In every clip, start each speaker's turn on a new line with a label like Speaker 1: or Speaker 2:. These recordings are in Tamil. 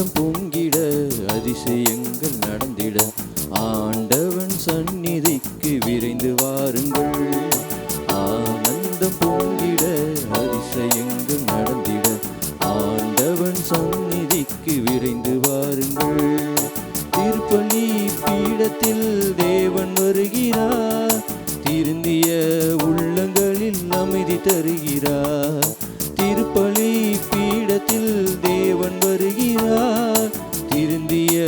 Speaker 1: ஆனந்தம் பொங்கிட அதிசயங்கள் நடந்திட ஆண்டவன் சந்நிதிக்கு விரைந்து வாருங்கள். ஆனந்தம் பொங்கிட அதிசயங்கள் நடந்திட ஆண்டவன் சந்நிதிக்கு விரைந்து வாருங்கள். திருப்பலி பீடத்தில் தேவன் வருகிறார், திருந்திய உள்ளங்களில் அமைதி தருகிறார். திருப்பலி பீடத்தில் தேவன் வருகிறார், திருந்திய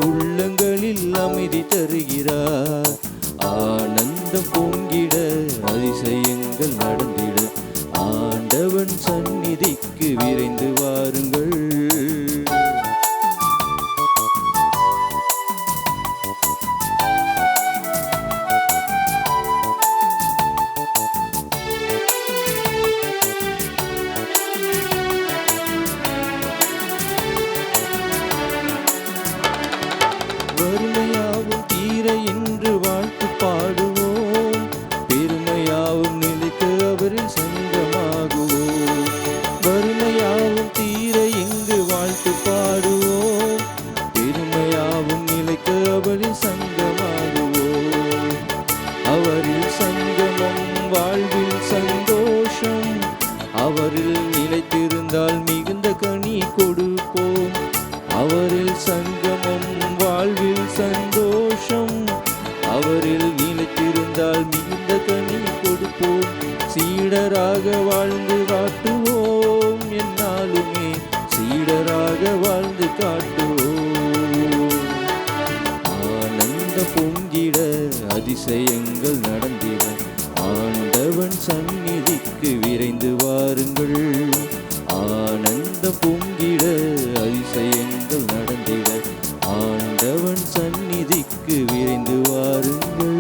Speaker 1: உள்ளங்களில் அமைதி தருகிறார். ஆனந்தம் பொங்கிட அதிசயங்கள் நடந்திட ஆண்டவன் சந்நிதிக்கு விரைந்து வாருங்கள். வறுமையாவும் தீர என்று வாழ்த்து பாடுவோம், பெருமையாவும் நிலைக்கு அவரில் சங்கமாகுவோம். வறுமையாவும் தீர எங்கு வாழ்த்து பாடுவோம், பெருமையாவும் நிலைக்கு அவரில் சங்கமாகுவோம். அவரில் சங்கமம் வாழ்வில் சந்தோஷம், அவரில் நிலைத்திருந்தால் மிகுந்த கனி கொடுப்போம். அவரில் சங்கமம் வாழ்வில் சந்தோஷம், அவரில் நிலைத்திருந்தால் மிகுந்த கனி கொடுப்போம். சீடராக வாழ்ந்து காட்டுவோம், என்னாலுமே சீடராக வாழ்ந்து காட்டுவோம். ஆனந்த பொங்கிட அதிசயங்கள் நடந்திட ஆண்டவன் சந்நிதிக்கு விரைந்து வாருங்கள். ஆனந்த பொங்கிட அதிசயங்கள் நடந்திட ஆண்டவன் சந்நிதிக்கு விரைந்து வாருங்கள்.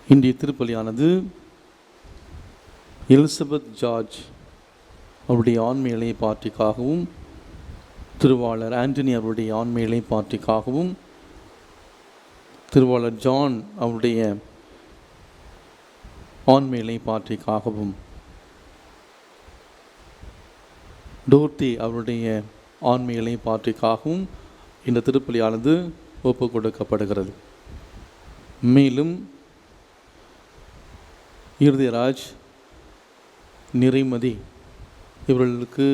Speaker 2: இன்றைய திருப்பலியானது எலிசபெத் ஜார்ஜ் அவருடைய ஆண்மையிலை பார்ட்டிக்காகவும், திருவாளர் ஆண்டனி அவருடைய ஆண்மையிலை பார்ட்டிக்காகவும், திருவாளர் ஜான் அவருடைய ஆண்மையிலை பார்ட்டிக்காகவும், டோர்த்தி அவருடைய ஆண்மையிலை பார்ட்டிக்காகவும் இந்த திருப்பலியானது ஒப்பு கொடுக்கப்படுகிறது. மேலும் இருதயராஜ், நிறைமதி இவர்களுக்கு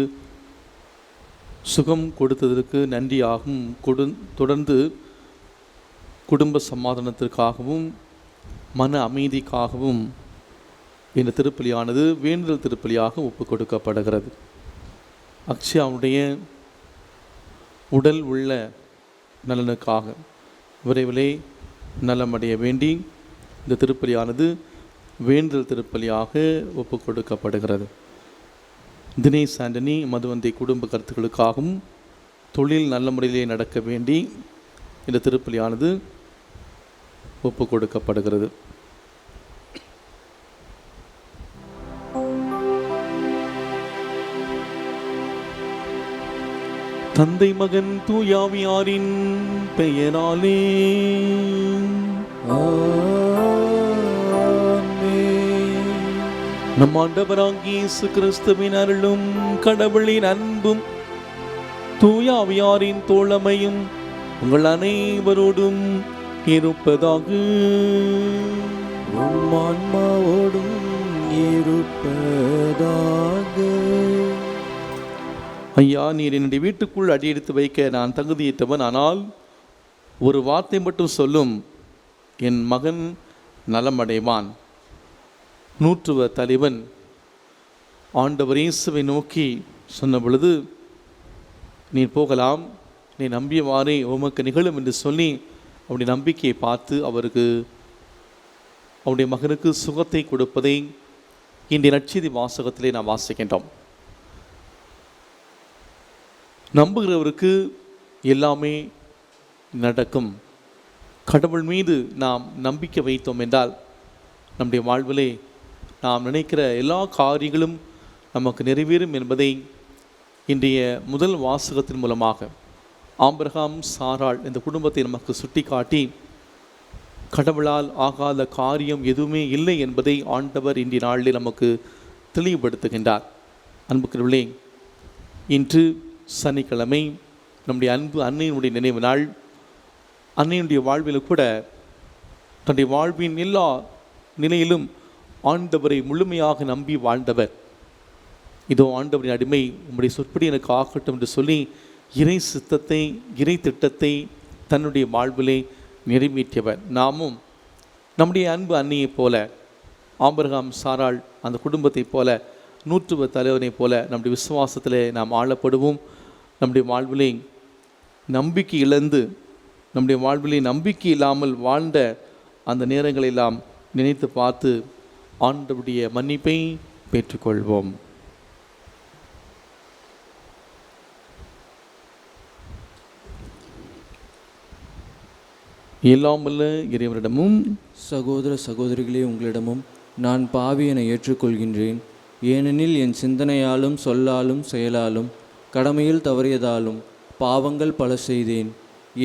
Speaker 2: சுகம் கொடுத்ததற்கு நன்றியாகவும் தொடர்ந்து குடும்ப சமாதானத்திற்காகவும் மன அமைதிக்காகவும் இந்த திருப்பலியானது வேண்டுதல் திருப்பலியாக ஒப்பு கொடுக்கப்படுகிறது. அக்ஷயாவுடைய உடல் உள்ள நலனுக்காக விரைவிலே நலமடைய வேண்டி இந்த திருப்பலியானது வேண்டுதல் திருப்பலியாக ஒப்பு கொடுக்கப்படுகிறது. தினேஷ் ஆண்டனி மதுவந்தை குடும்ப கருத்துக்களுக்காகவும் தொழில் நல்ல முறையிலே நடக்க வேண்டி இந்த திருப்பலியானது ஒப்பு கொடுக்கப்படுகிறது. தந்தை மகன் தூயாவியாரின் பெயராலே நம் ஆண்டவராகிய இயேசு கிறிஸ்துவின் அருளும் கடவுளின் அன்பும் தூயாவியாரின் தோழமையும் உங்கள் அனைவரோடும் இருப்பதாக.
Speaker 1: உம் ஆன்மாவோடும் இருப்பதாக.
Speaker 2: ஐயா, நீர் என்னுடைய வீட்டுக்குள் அடியெடுத்து வைக்க நான் தகுதியற்றவன், ஆனால் ஒரு வார்த்தை மட்டும் சொல்லும், என் மகன் நலமடைவான். நூற்றுவ தலைவன் ஆண்டவர் இயேசுவை நோக்கி சொன்ன பொழுது, நீர் போகலாம், நீ நம்பியவாறே உமக்கு நிகழும் என்று சொல்லி அவருடைய நம்பிக்கையை பார்த்து அவருடைய மகனுக்கு சுகத்தை கொடுப்பதை இன்றைய நற்செய்தி வாசகத்திலே நாம் வாசிக்கின்றோம். நம்புகிறவருக்கு எல்லாமே நடக்கும். கடவுள் மீது நாம் நம்பிக்கை வைத்தோம் என்றால் நம்முடைய வாழ்விலே நாம் நினைக்கிற எல்லா காரியங்களும் நமக்கு நிறைவேறும் என்பதை இன்றைய முதல் வாசகத்தின் மூலமாக ஆபிரகாம் சாராள் இந்த குடும்பத்தை நமக்கு சுட்டி காட்டி கடவுளால் ஆகாத காரியம் எதுவுமே இல்லை என்பதை ஆண்டவர் இன்றைய நாளில் நமக்கு தெளிவுபடுத்துகின்றார். அன்புக்குரியவர்களே, இன்று சனிக்கிழமை நம்முடைய அன்பு அன்னையினுடைய நினைவு நாள். அன்னையினுடைய வாழ்வில் கூட தன்னுடைய வாழ்வின் எல்லா நிலையிலும் ஆண்டவரை முழுமையாக நம்பி வாழ்ந்தவர். இதோ ஆண்டவரின் அடிமை, உம்முடைய சொற்படி எனக்கு ஆகட்டும் என்று சொல்லி இறை சித்தத்தை, இறை திட்டத்தை தன்னுடைய வாழ்விலே நிறைவேற்றியவர். நாமும் நம்முடைய அன்பு அன்னையைப் போல, ஆபிரகாம் சாராள் அந்த குடும்பத்தைப் போல, நூற்றுவ தலைவனைப் போல நம்முடைய விசுவாசத்திலே நாம் ஆளப்படுவோம். நம்முடைய வாழ்விலே நம்பிக்கை இழந்து, நம்முடைய வாழ்விலே நம்பிக்கை இல்லாமல் வாழ்ந்த அந்த நேரங்களெல்லாம் நினைத்து பார்த்து ஆண்டவருடைய மன்னிப்பை பெற்றுக்கொள்வோம். எல்லாம் வல்ல இறைவனிடமும்
Speaker 1: சகோதர சகோதரிகளே, உங்களிடமும் நான் பாவி என ஏற்றுக்கொள்கின்றேன். ஏனெனில் என் சிந்தனையாலும் சொல்லாலும் செயலாலும் கடமையில் தவறியதாலும் பாவங்கள் பல செய்தேன்.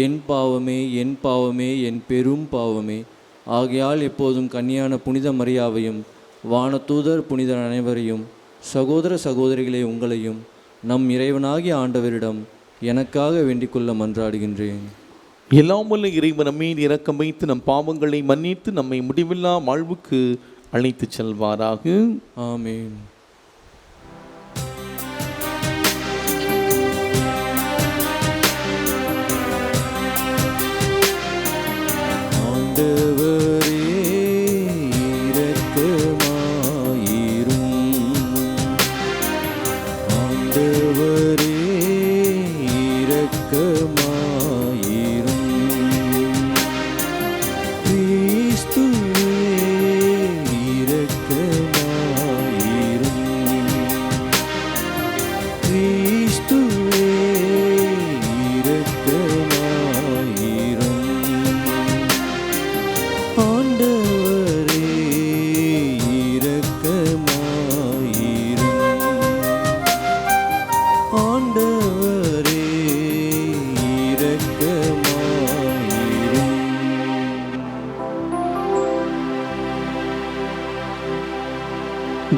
Speaker 1: என் பாவமே, என் பாவமே, என் பெரும் பாவமே. ஆகையால் எப்போதும் கன்னியான புனித மரியாவையும் வானதூதர் புனிதர் அனைவரையும், சகோதர சகோதரிகளே உங்களையும் நம் இறைவனாகிய ஆண்டவரிடம் எனக்காக வேண்டிக்கொள்ள மன்றாடுகின்றேன்.
Speaker 2: எல்லாம் வல்ல இறைவன் நம்மீது இரக்கம் வைத்து நம் பாவங்களை மன்னித்து நம்மை முடிவில்லா வாழ்வுக்கு அழைத்து செல்வாராக.
Speaker 1: ஆமேன். ஆண்டவரே இரக்கமாயிரும். ஆண்டவரே இரக்கமாயிரும். கிறிஸ்துவே இரக்கமாயிரும். கிறிஸ்துவே இரக்கமாயிரும். ஆண்டவரே இரக்கமாயிரும். ஆண்டவரே இரக்கமாயிரும்.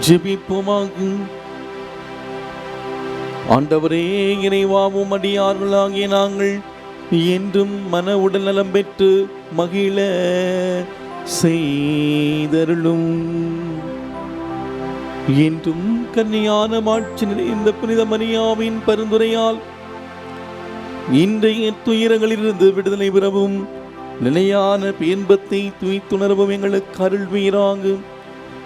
Speaker 2: ஜெபிப்போமாக. ஆண்டவரே, இறைவாவும் அடியார்களாகிய நாங்கள் என்றும் மன உடல் நலம் பெற்று மகிழ செய்தருளும். என்றும் கன்னியான மாட்சி நிறைந்த புனித மரியாவின் பரிந்துரையால் இன்றைய துயரங்களிலிருந்து விடுதலை பெறவும் நிலையான இன்பத்தை துய்த்துணர்வும் எங்களுக்கு அருள்வீராக.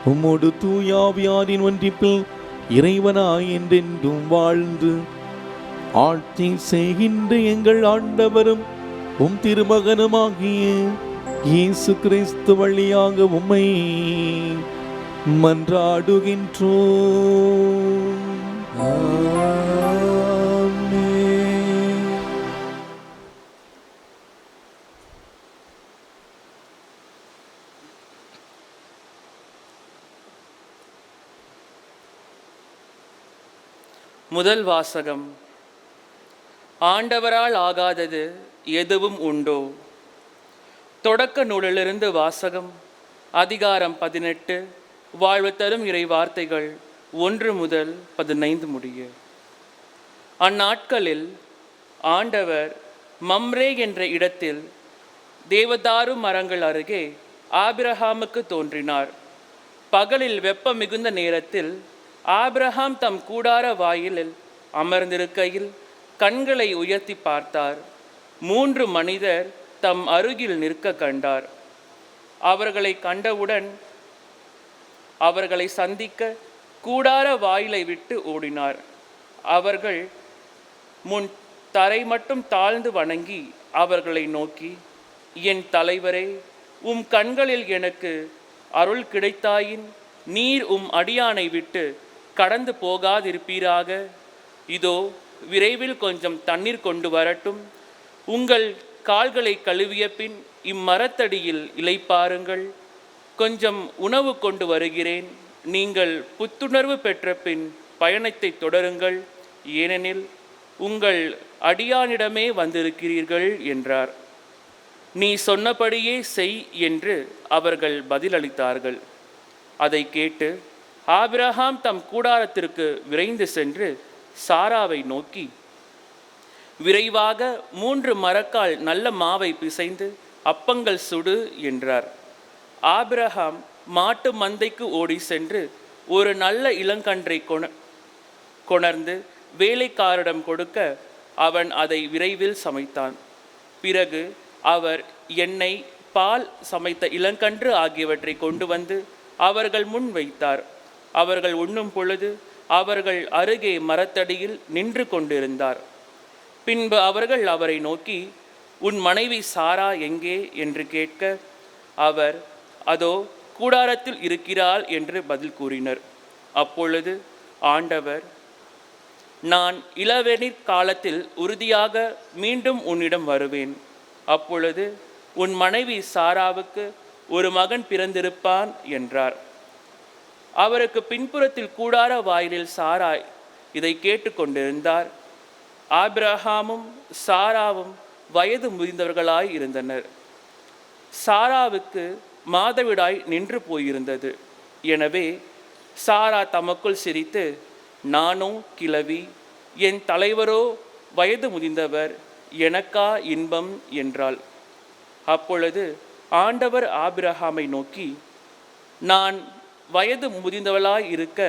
Speaker 2: உம்மோடு தூயாவியாரின் ஒன்றிப்பில் இறைவனாய் என்றென்றும் வாழ்ந்து ஆட்சி செய்கின்ற எங்கள் ஆண்டவரும் உம் திருமகனுமாகிய இயேசு கிறிஸ்து வழியாக உம்மை மன்றாடுகின்றோம்.
Speaker 1: ஆமென்.
Speaker 3: முதல் வாசகம். ஆண்டவரால் ஆகாதது எதுவும் உண்டோ? தொடக்க நூலிலிருந்து வாசகம். அதிகாரம் 18. வாழ்வு தரும் இறை வார்த்தைகள் 1 முதல் 15 முடிய. அந்நாட்களில் ஆண்டவர் மம்ரே என்ற இடத்தில் தேவதாரு மரங்கள் அருகே ஆபிரகாமுக்கு தோன்றினார். பகலில் வெப்பம் மிகுந்த நேரத்தில் ஆபிரகாம் தம் கூடார வாயிலில் அமர்ந்திருக்கையில் கண்களை உயர்த்தி பார்த்தார். 3 மனிதர் தம் அருகில் நிற்க கண்டார். அவர்களை கண்டவுடன் அவர்களை சந்திக்க கூடார வாயிலை விட்டு ஓடினார். அவர்கள் முன் தரை மட்டும் தாழ்ந்து வணங்கி அவர்களை நோக்கி, என் தலைவரே, உம் கண்களில் எனக்கு அருள் கிடைத்தாயின் நீர் உம் அடியானை விட்டு கடந்து போகாதிருப்பீராக. இதோ விரைவில் கொஞ்சம் தண்ணீர் கொண்டு வரட்டும். உங்கள் கால்களை கழுவிய பின் இம்மரத்தடியில் இளைப்பாருங்கள். கொஞ்சம் உணவு கொண்டு வருகிறேன். நீங்கள் புத்துணர்வு பெற்ற பின் பயணத்தை தொடருங்கள். ஏனெனில் உங்கள் அடியானிடமே வந்திருக்கிறீர்கள் என்றார். நீ சொன்னபடியே செய் என்று அவர்கள் பதிலளித்தார்கள். அதை கேட்டு ஆபிரகாம் தம் கூடாரத்திற்கு விரைந்து சென்று சாராவை நோக்கி, விரைவாக 3 மரக்கால் நல்ல மாவை பிசைந்து அப்பங்கள் சுடு என்றார். ஆபிரகாம் மாட்டு மந்தைக்கு ஓடி சென்று ஒரு நல்ல இளங்கன்றை கொணர்ந்து வேலைக்காரிடம் கொடுக்க அவன் அதை விரைவில் சமைத்தான். பிறகு அவர் எண்ணெய், பால், சமைத்த இளங்கன்று ஆகியவற்றை கொண்டு வந்து அவர்கள் முன் வைத்தார். அவர்கள் உண்ணும் பொழுது அவர்கள் அருகே மரத்தடியில் நின்று கொண்டிருந்தார். பின்பு அவர்கள் அவரை நோக்கி, உன் மனைவி சாரா எங்கே என்று கேட்க, அவர், அதோ கூடாரத்தில் இருக்கிறாள் என்று பதில் கூறினர். அப்பொழுது ஆண்டவர், நான் இளவேனிற் காலத்தில் உறுதியாக மீண்டும் உன்னிடம் வருவேன். அப்பொழுது உன் மனைவி சாராவுக்கு ஒரு மகன் பிறந்திருப்பான் என்றார். அவருக்கு பின்புறத்தில் கூடார வாயிலில் சாரா இதை கேட்டு கொண்டிருந்தார். ஆபிரகாமும் சாராவும் வயது முதிர்ந்தவர்களாய் இருந்தனர். சாராவுக்கு மாதவிடாய் நின்று போயிருந்தது. எனவே சாரா தமக்குள் சிரித்து, நானோ கிழவி, என் தலைவரோ வயது முதிர்ந்தவர், எனக்கா இன்பம் என்றாள். அப்பொழுது ஆண்டவர் ஆபிரகாமை நோக்கி, நான் வயது முதிர்ந்தவளாய் இருக்க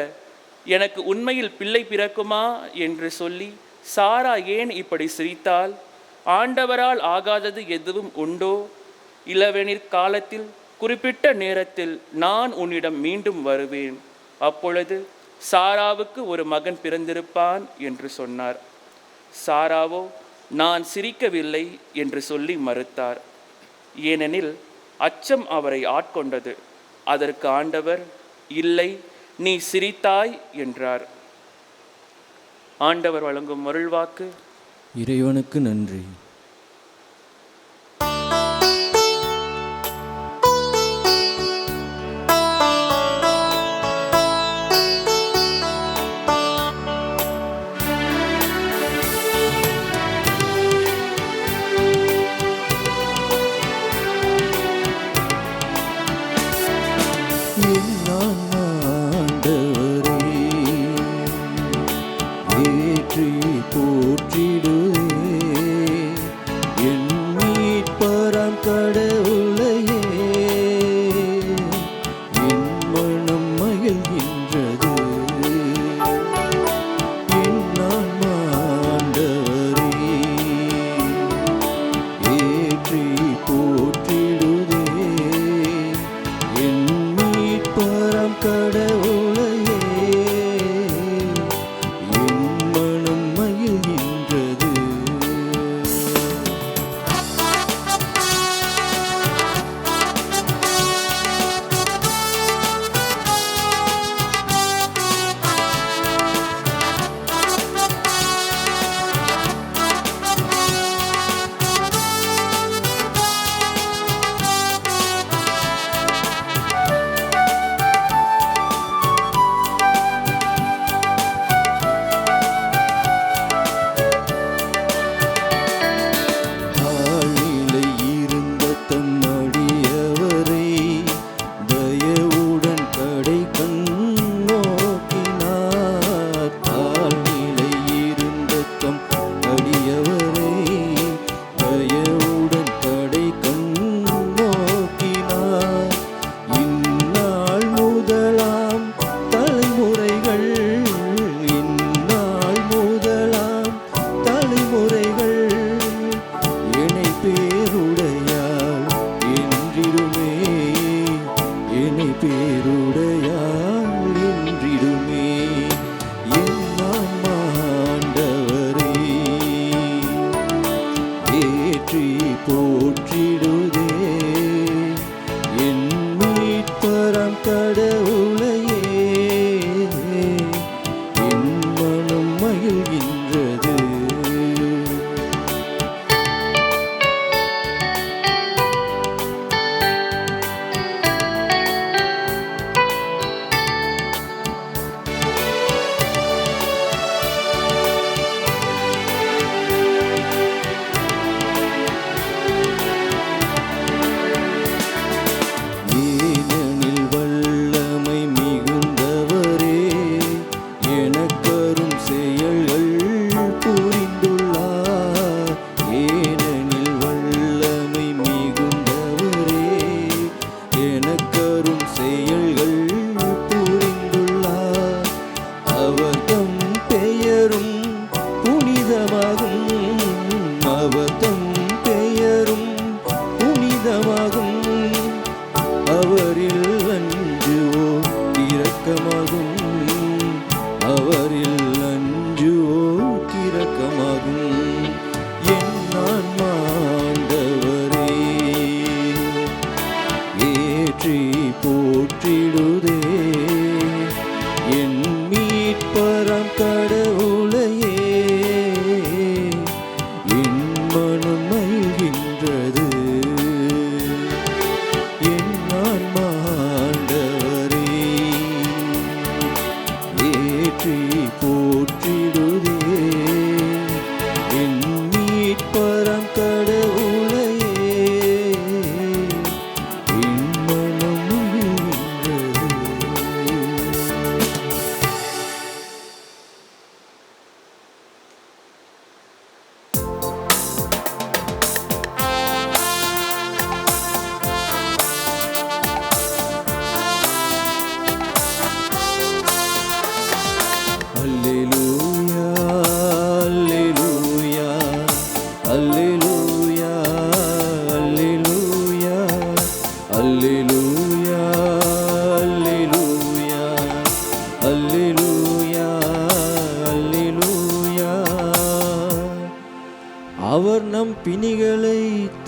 Speaker 3: எனக்கு உண்மையில் பிள்ளை பிறக்குமா என்று சொல்லி சாரா ஏன் இப்படி சிரித்தாள்? ஆண்டவரால் ஆகாதது எதுவும் உண்டோ? இளவேனிற் காலத்தில் குறிப்பிட்ட நேரத்தில் நான் உன்னிடம் மீண்டும் வருவேன். அப்பொழுது சாராவுக்கு ஒரு மகன் பிறந்திருப்பான் என்று சொன்னார். சாராவோ, நான் சிரிக்கவில்லை என்று சொல்லி மறுத்தார். ஏனெனில் அச்சம் அவரை ஆட்கொண்டது. அதற்கு ஆண்டவர், இல்லை, நீ சிரித்தாய் என்றார். ஆண்டவர் வழங்கும் அருள்வாக்கு.
Speaker 1: இறைவனுக்கு நன்றி.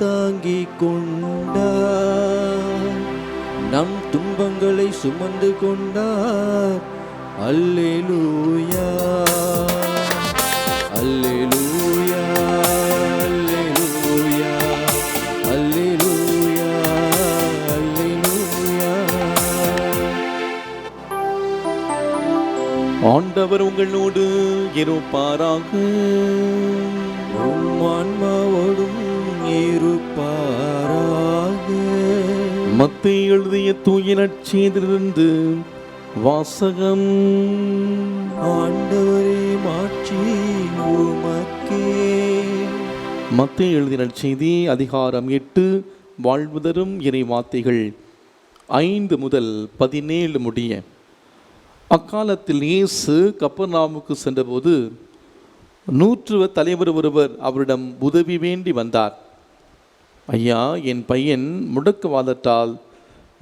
Speaker 1: தாங்கிக் கொண்டார், நம் துன்பங்களை சுமந்து கொண்டார். அல்லேலூயா அல்லேலூயா அல்லேலூயா அல்லேலூயா அல்லேலூயா.
Speaker 2: ஆண்டவர் உங்களோடு இருப்பாராக.
Speaker 1: உம் ஆன்மாவோடும் இருப்பாராக.
Speaker 2: மத்தேயு எழுதிய தூய நற்செய்தியிலிருந்து வாசகம்.
Speaker 1: ஆண்டவரே மாட்சி உமக்கே.
Speaker 2: மத்தேயு எழுதிய நற்செய்தி அதிகாரம் 8 வாழ்வு தரும் இறை வார்த்தைகள் 5 முதல் 17 முடிய. அக்காலத்தில் இயேசு கப்பர்நாவுக்கு சென்றபோது 100 தலைவர் ஒருவர் அவரிடம் உதவி வேண்டி வந்தார். ஐயா, என் பையன் முடக்குவாதத்தால்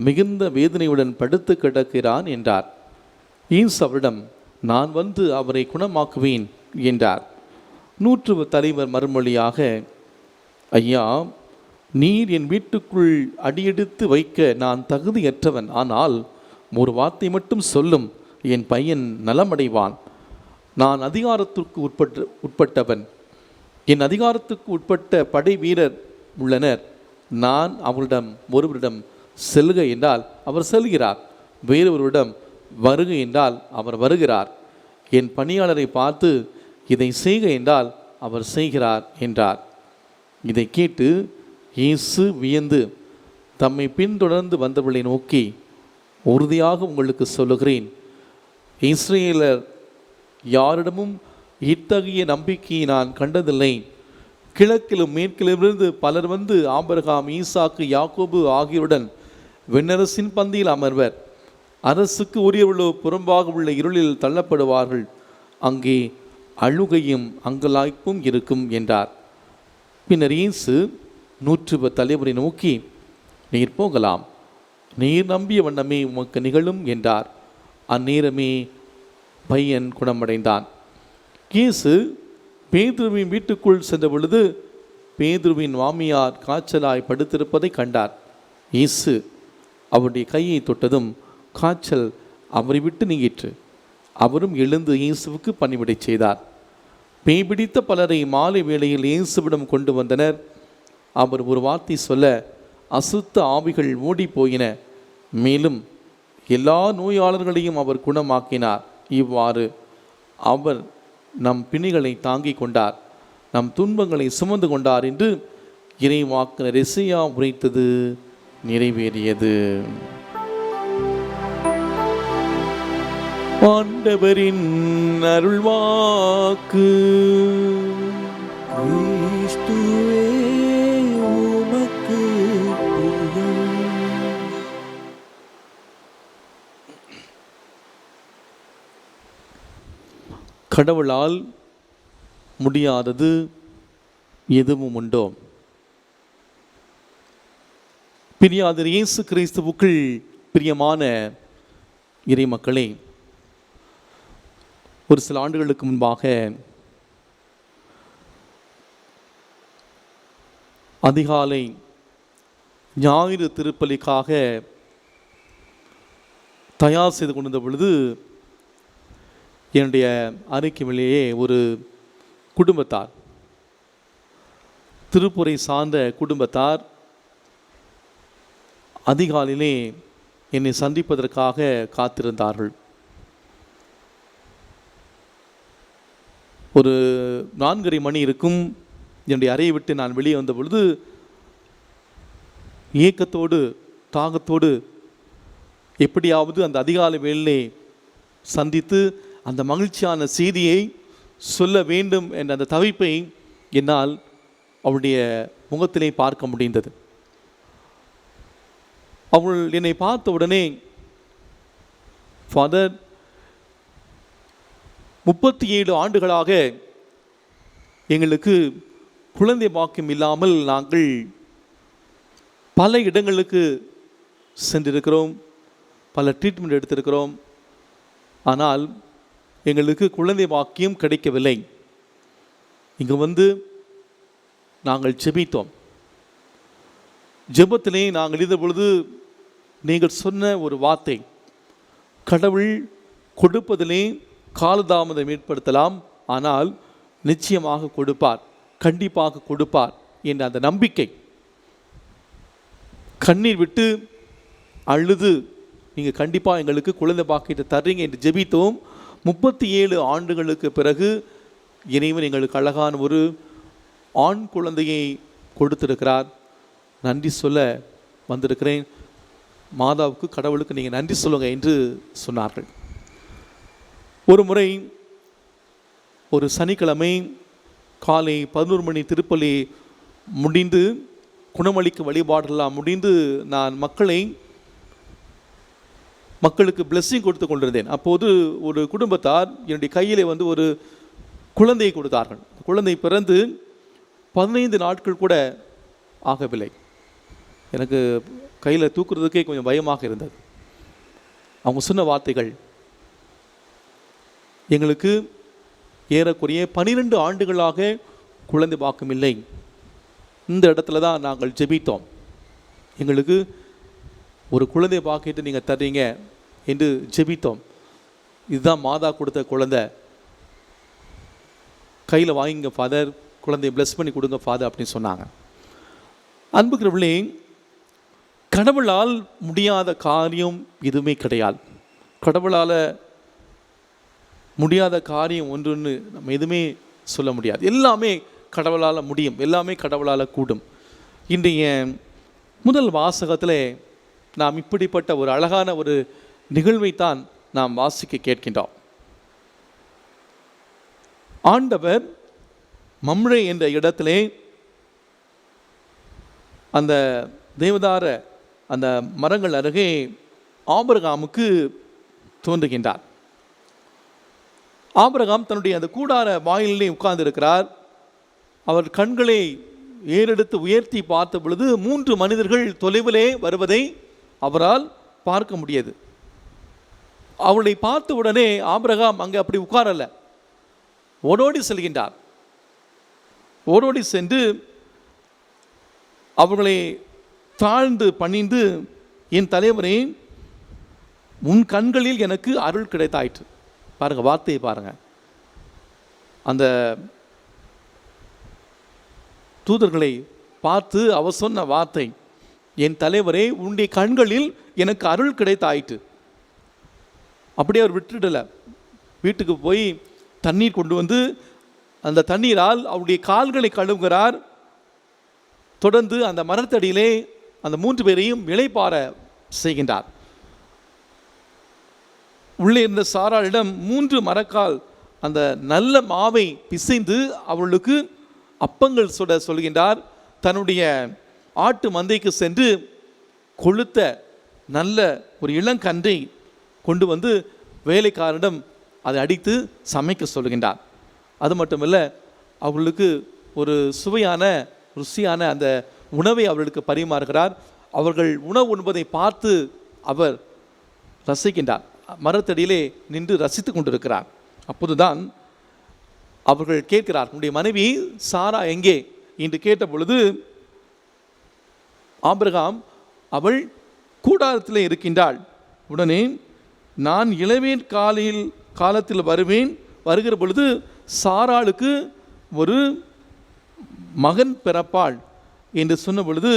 Speaker 2: மிகுந்த வேதனையுடன் படுத்து கிடக்கிறான் என்றார். இயேசு அவரிடம், நான் வந்து அவரை குணமாக்குவேன் என்றார். 100 தலைவர் மறுமொழியாக, ஐயா, நீர் என் வீட்டுக்குள் அடியெடுத்து வைக்க நான் தகுதியற்றவன். ஆனால் ஒரு வார்த்தை மட்டும் சொல்லும், என் பையன் நலமடைவான். நான் அதிகாரத்திற்கு உட்பட்டவன். என் அதிகாரத்துக்கு உட்பட்ட படை வீரர் உள்ளனர். நான் ஒருவரிடம் செல்க என்றால் அவர் செல்கிறார், வேறொருவரிடம் வருக என்றால் அவர் வருகிறார். என் பணியாளரை பார்த்து இதை செய்க என்றால் அவர் செய்கிறார் என்றார். இதை கேட்டு இயேசு வியந்து தம்மை பின்தொடர்ந்து வந்தவர்களை நோக்கி, உறுதியாக உங்களுக்கு சொல்லுகிறேன், இஸ்ரேலர் யாரிடமும் இத்தகைய நம்பிக்கையை நான் கண்டதில்லை. கிழக்கிலும் மேற்கிலிருந்து பலர் வந்து ஆபிரகாம், ஈசாக்கு, யாக்கோபு ஆகியோருடன் விண்ணரசின் பந்தியில் அமர்வர். அரசுக்கு உரியவர்களோ புறம்பாக உள்ள இருளில் தள்ளப்படுவார்கள். அங்கே அழுகையும் அங்கலாய்ப்பும் இருக்கும் என்றார். பின்னர் இயேசு 100 தலைவரை நோக்கி, நீர் போகலாம், நீர் நம்பிய வண்ணமே உமக்கு நிகழும் என்றார். அந்நேரமே பையன் குணமடைந்தான். இயேசு பேதுருவின் வீட்டுக்குள் சென்ற பொழுது பேதுருவின் மாமியார் காய்ச்சலாய் படுத்திருப்பதை கண்டார். இயேசு அவருடைய கையை தொட்டதும் காய்ச்சல் அவரை விட்டு நீங்கிற்று. அவரும் எழுந்து இயேசுவுக்கு பணிவிடை செய்தார். பேய் பிடித்த பலரை மாலை வேளையில் இயேசுவிடம் கொண்டு வந்தனர். அவர் ஒரு வார்த்தை சொல்ல அசுத்த ஆவிகள் ஓடி போயின. மேலும் எல்லா நோயாளர்களையும் அவர் குணமாக்கினார். இவ்வாறு அவர் நம் பிணிகளை தாங்கிக் கொண்டார், நம் துன்பங்களை சுமந்து கொண்டார் என்று இறைவாக்கினர் எசையா உரைத்தது நிறைவேறியது. ஆண்டவரின் அருள்வாக்கு.
Speaker 1: கிறிஸ்துவே உமக்கு புகழ்.
Speaker 2: கடவுளால் முடியாதது எதுவும் உண்டோ? பிரியாதர் இயேசு கிறிஸ்துவுக்குள் பிரியமான இறைமக்களே, ஒரு சில ஆண்டுகளுக்கு முன்பாக அதிகாலை ஞாயிறு திருப்பலிக்காக தயார் செய்து கொண்டிருந்த பொழுது என்னுடைய அறைக்குள்ளேயே ஒரு குடும்பத்தார், திருப்புரை சார்ந்த குடும்பத்தார் அதிகாலையிலே என்னை சந்திப்பதற்காக காத்திருந்தார்கள். ஒரு 4:30 மணி இருக்கும். என்னுடைய அறையை விட்டு நான் வெளியே வந்த பொழுது ஏக்கத்தோடு தாகத்தோடு எப்படியாவது அந்த அதிகாலை வேளையிலே சந்தித்து அந்த மகிழ்ச்சியான செய்தியை சொல்ல வேண்டும் என்ற அந்த தவிப்பை என்னால் அவளுடைய முகத்திலே பார்க்க முடிந்தது. அவள் என்னை பார்த்த உடனே, ஃபாதர், 37 ஆண்டுகளாக எங்களுக்கு குழந்தை பாக்கியம் இல்லாமல் நாங்கள் பல இடங்களுக்கு சென்றிருக்கிறோம், பல ட்ரீட்மெண்ட் எடுத்திருக்கிறோம். ஆனால் எங்களுக்கு குழந்தை பாக்கியம் கிடைக்கவில்லை. இங்கு வந்து நாங்கள் செபித்தோம், ஜெபத்திலே நாங்கள் எழுத பொழுது நீங்கள் சொன்ன ஒரு வார்த்தை, கடவுள் கொடுப்பதிலே காலதாமதம் ஏற்படுத்தலாம், ஆனால் நிச்சயமாக கொடுப்பார், கண்டிப்பாக கொடுப்பார் என்ற அந்த நம்பிக்கை. கண்ணீர் விட்டு அழுது நீங்கள் கண்டிப்பாக எங்களுக்கு குழந்தை பாக்கியத்தை தர்றீங்க என்று ஜெபித்தோம். 37 ஆண்டுகளுக்கு பிறகு இறைவன் எங்களுக்கு அழகான ஒரு ஆண் குழந்தையை கொடுத்திருக்கிறார். நன்றி சொல்ல வந்திருக்கிறேன். மாதாவுக்கு, கடவுளுக்கு நீங்கள் நன்றி சொல்லுங்க என்று சொன்னார்கள். ஒரு முறை ஒரு சனிக்கிழமை காலை 11 மணி திருப்பலி முடிந்து, குணமளிக்கும் வழிபாடெல்லாம் முடிந்து, நான் மக்களுக்கு பிளெஸ்ஸிங் கொடுத்து கொண்டிருந்தேன். அப்போது ஒரு குடும்பத்தார் என்னுடைய கையிலே ஒரு குழந்தையை கொடுத்தார்கள். குழந்தை பிறந்து 15 நாட்கள் கூட ஆகவில்லை. எனக்கு கையில் தூக்குறதுக்கே கொஞ்சம் பயமாக இருந்தது. அவங்க சொன்ன வார்த்தைகள், எங்களுக்கு ஏறக்குறைய 12 ஆண்டுகளாக குழந்தை பாக்கியம் இல்லை. இந்த இடத்துல தான் நாங்கள் ஜெபித்தோம், எங்களுக்கு ஒரு குழந்தை பாக்கியத்தை நீங்கள் தர்றீங்க என்று ஜெபித்தோம். இதுதான் மாதா கொடுத்த குழந்தை, கையில் வாங்கிங்க ஃபாதர், குழந்தையை பிளஸ் பண்ணி கொடுங்க ஃபாதர் அப்படின்னு சொன்னாங்க. அன்புக்குரியவர்களே, கடவுளால் முடியாத காரியம் எதுவுமே கிடையாது. கடவுளால் முடியாத காரியம் ஒன்றுன்னு நம்ம எதுவுமே சொல்ல முடியாது. எல்லாமே கடவுளால் முடியும், எல்லாமே கடவுளால் கூடும். இன்றைய முதல் வாசகத்தில் நாம் இப்படிப்பட்ட ஒரு அழகான ஒரு நிகழ்வைத்தான் நாம் வாசிக்க கேட்கின்றோம். ஆண்டவர் மம்ரே என்ற இடத்திலே அந்த தேவதார அந்த மரங்கள் அருகே ஆபிரகாமுக்கு தோன்றுகின்றார். ஆபிரகாம் தன்னுடைய அந்த கூடார வாயிலே உட்கார்ந்து இருக்கிறார். அவர் கண்களை ஏறெடுத்து உயர்த்தி பார்த்த பொழுது 3 மனிதர்கள் தொலைவிலே வருவதை அவரால் பார்க்க முடியாது. அவளை பார்த்த உடனே ஆபிரகாம் அங்கே அப்படி உட்காரல, ஓடோடி செல்கின்றார். ஓடோடி சென்று அவர்களை தாழ்ந்து பணிந்து, என் தலைவரே, உன் கண்களில் எனக்கு அருள் கிடைத்தாயிற்று. பாருங்க, வார்த்தையை பாருங்க. அந்த தூதர்களை பார்த்து அவர் சொன்ன வார்த்தை, என் தலைவரே, உன்னுடைய கண்களில் எனக்கு அருள் கிடைத்தாயிற்று. அப்படியே அவர் விட்டுடல, வீட்டுக்கு போய் தண்ணீர் கொண்டு வந்து அந்த தண்ணீரால் அவருடைய கால்களை கழுவுகிறார். தொடர்ந்து அந்த மரத்தடியிலே அந்த 3 பேரையும் இளைப்பாற செய்கின்றார். உள்ளே இருந்த சாராளிடம் 3 மரக்கால் அந்த நல்ல மாவை பிசைந்து அவர்களுக்கு அப்பங்கள் சுட சொல்கின்றார். தன்னுடைய ஆட்டு மந்தைக்கு சென்று கொளுத்த நல்ல ஒரு இளங்கன்றை கொண்டு வந்து வேலைக்காரனிடம் அதை அடித்து சமைக்க சொல்கின்றார். அது மட்டுமல்ல, அவர்களுக்கு ஒரு சுவையான ருசியான அந்த உணவை அவர்களுக்கு பரிமாறுகிறார். அவர்கள் உணவு உண்பதை பார்த்து அவர் ரசிக்கின்றார். மரத்தடியிலே நின்று ரசித்து கொண்டிருக்கிறார். அப்போதுதான் அவர்கள் கேட்கிறார், உன்னுடைய மனைவி சாரா எங்கே என்று கேட்ட பொழுது ஆபிரகாம், அவள் கூடாரத்தில் இருக்கின்றாள். உடனே நான் இளவேன் காலத்தில் வருகிற பொழுது சாராளுக்கு ஒரு மகன் பிறப்பாள் என்று சொன்ன பொழுது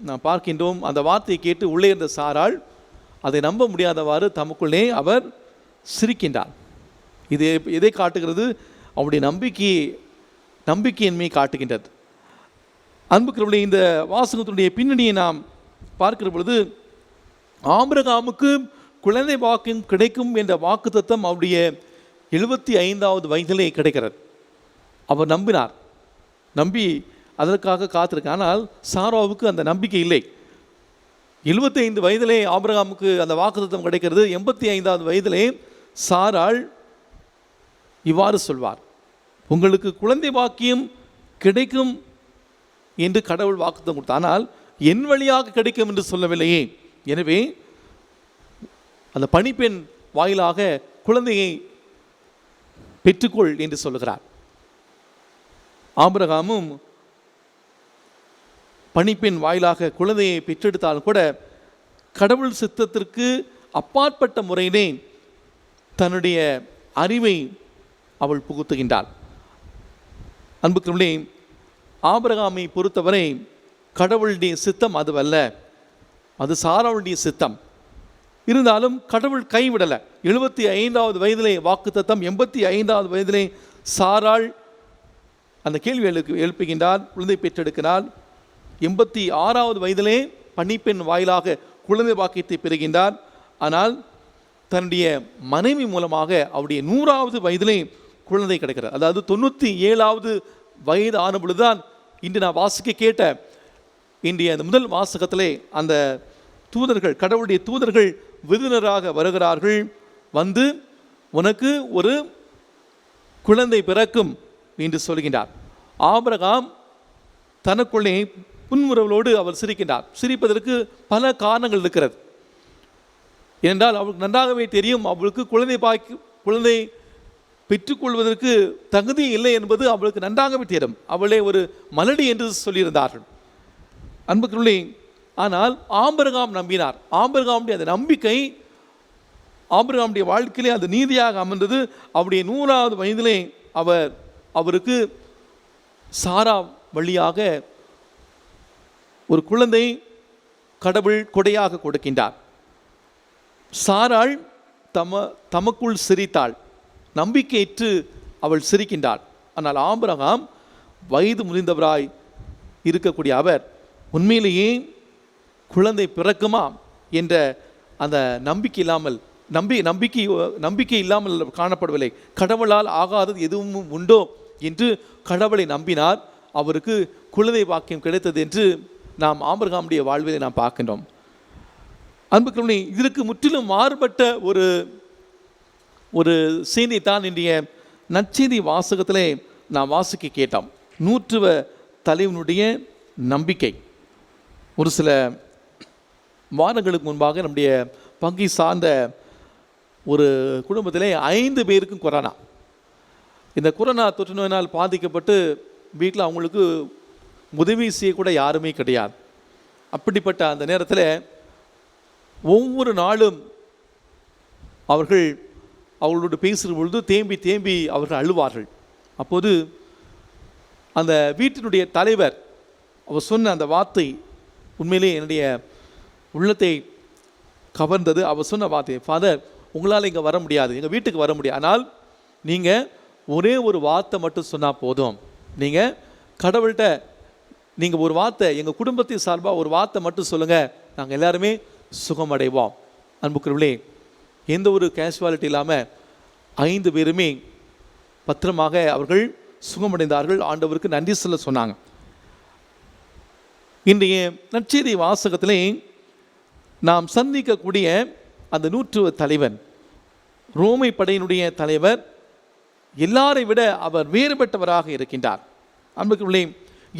Speaker 2: நாம் பார்க்கின்றோம். அந்த வார்த்தையை கேட்டு உள்ளே இருந்த சாராள் அதை நம்ப முடியாதவாறு தமக்குள்ளே அவர் சிரிக்கின்றார். இது எதை காட்டுகிறது? அவருடைய நம்பிக்கையின்மையை காட்டுகின்றது. அன்புக்குரியவர்களே, இந்த வாசகத்தினுடைய பின்னணியை நாம் பார்க்கிற பொழுது ஆபிரகாமுக்கு குழந்தை பாக்கியம் கிடைக்கும் என்ற வாக்குத்தத்தம் அவருடைய 75வது வயதிலே கிடைக்கிறது. அவர் நம்பினார், நம்பி அதற்காக காத்திருக்க. ஆனால் சாராவுக்கு அந்த நம்பிக்கை இல்லை. 75 வயதிலே ஆபிரகாமுக்கு அந்த வாக்குத்தத்தம் கிடைக்கிறது. 85வது வயதிலே சாராள் இவ்வாறு சொல்வார், உங்களுக்கு குழந்தை பாக்கியம் கிடைக்கும் என்று கடவுள் வாக்குத்தம் கொடுத்தார், ஆனால் என் வழியாக கிடைக்கும் என்று சொல்லவில்லையே. எனவே அந்த பணிப்பெண் வாயிலாக குழந்தையை பெற்றுக்கொள் என்று சொல்லுகிறார். ஆபிரகாமும் பணிப்பெண் வாயிலாக குழந்தையை பெற்றெடுத்தாலும் கூட கடவுள் சித்தத்திற்கு அப்பாற்பட்ட முறையிலே தன்னுடைய அறிவை அவள் புகுத்துகின்றாள். அன்புக்குள்ளே, ஆபிரகாமை பொறுத்தவரை கடவுளுடைய சித்தம் அதுவல்ல, அது சாராளுடைய சித்தம். இருந்தாலும் கடவுள் கைவிடலை. 75வது வயதிலே வாக்குத்தத்தம், 85வது வயதிலே சாராள் அந்த கேள்வி எழுப்புகின்றார், குழந்தை பெற்றெடுக்கிறார். 86வது வயதிலே பணிப்பெண் வாயிலாக குழந்தை பாக்கியத்தை பெறுகின்றார். ஆனால் தன்னுடைய மனைவி மூலமாக அவருடைய 100வது வயதிலே குழந்தை கிடைக்கிறார். அதாவது 97வது வயது ஆன பொழுதுதான் இன்று நான் வாசிக்க கேட்ட இன்றைய அந்த முதல் வாசகத்திலே அந்த தூதர்கள், கடவுளுடைய தூதர்கள் விருந்தினராக வருகிறார்கள். வந்து உனக்கு ஒரு குழந்தை பிறக்கும் என்று சொல்கின்றார். ஆபிரகாம் தனக்குள்ளே புன்முறுவலோடு அவர் சிரிக்கின்றார். சிரிப்பதற்கு பல காரணங்கள் இருக்கிறது. ஏனென்றால் அவளுக்கு நன்றாகவே தெரியும், அவளுக்கு குழந்தை பெற்றுக்கொள்வதற்கு தகுதி இல்லை என்பது அவளுக்கு நன்றாகவே தெரியும். அவளே ஒரு மலடி என்று சொல்லியிருந்தார்கள் அன்புக்குள்ளே. ஆனால் ஆபிரகாம் நம்பினார். ஆபிரகாமுடைய அந்த நம்பிக்கை ஆபிரகாமுடைய வாழ்க்கையிலே அது நீதியாக அமர்ந்தது. அவருடைய 100வது வயதிலே அவருக்கு சாரா வழியாக ஒரு குழந்தை கடவுள் கொடையாக கொடுக்கின்றார். சாராள் தமக்குள் சிரித்தாள், நம்பிக்கையற்று அவள் சிரிக்கின்றாள். ஆனால் ஆபிரகாம் வயது முதிர்ந்தவராய் இருக்கக்கூடிய அவர் உண்மையிலேயே குழந்தை பிறக்குமா என்ற அந்த நம்பிக்கை இல்லாமல் காணப்படவில்லை. கடவுளால் ஆகாதது எதுவும் உண்டோ என்று கடவுளை நம்பினார். அவருக்கு குழந்தை பாக்கியம் கிடைத்தது என்று நாம் ஆபிரகாமுடைய வாழ்விலை நாம் பார்க்கின்றோம். அன்புக்குள்ளே, இதற்கு முற்றிலும் மாறுபட்ட ஒரு செய்தி தான் இன்றைய நற்செய்தி வாசகத்திலே நாம் வாசிக்க கேட்டோம். 100 தலைவனுடைய நம்பிக்கை. ஒரு சில வாரங்களுக்கு முன்பாக நம்முடைய பங்கை சார்ந்த ஒரு குடும்பத்திலே 5 பேருக்கும் கொரோனா. இந்த கொரோனா தொற்று நோயினால் பாதிக்கப்பட்டு வீட்டில் அவங்களுக்கு உதவி செய்யக்கூட யாருமே கிடையாது. அப்படிப்பட்ட அந்த நேரத்தில் ஒவ்வொரு நாளும் அவர்களோடு பேசுகிற பொழுது தேம்பி அவர்கள் அழுவார்கள். அப்போது அந்த வீட்டினுடைய தலைவர் அவர் சொன்ன அந்த வார்த்தை உண்மையிலே என்னுடைய உள்ளத்தை கவர்ந்தது. அவர் சொன்ன வார்த்தை, ஃபாதர், உங்களால் இங்கே வர முடியாது, எங்கள் வீட்டுக்கு வர முடியாது, ஆனால் நீங்கள் ஒரே ஒரு வார்த்தை மட்டும் சொன்னால் போதும். நீங்கள் கடவுள்கிட்ட நீங்கள் ஒரு வார்த்தை, எங்கள் குடும்பத்தின் சார்பாக ஒரு வார்த்தை மட்டும் சொல்லுங்கள், நாங்கள் எல்லாருமே சுகமடைவோம். அன்புக்குரியவர்களே, எந்த ஒரு கேஷுவாலிட்டி இல்லாமல் 5 பேருமே பத்திரமாக அவர்கள் சுகமடைந்தார்கள். ஆண்டவருக்கு நன்றி சொல்ல சொன்னாங்க. இன்றைய நற்செய்தி வாசகத்திலே நாம் சந்திக்கக்கூடிய அந்த 100 தலைவன், ரோமை படையினுடைய தலைவர், எல்லாரை விட அவர் வேறுபட்டவராக இருக்கின்றார். அன்புக்குள்ளே,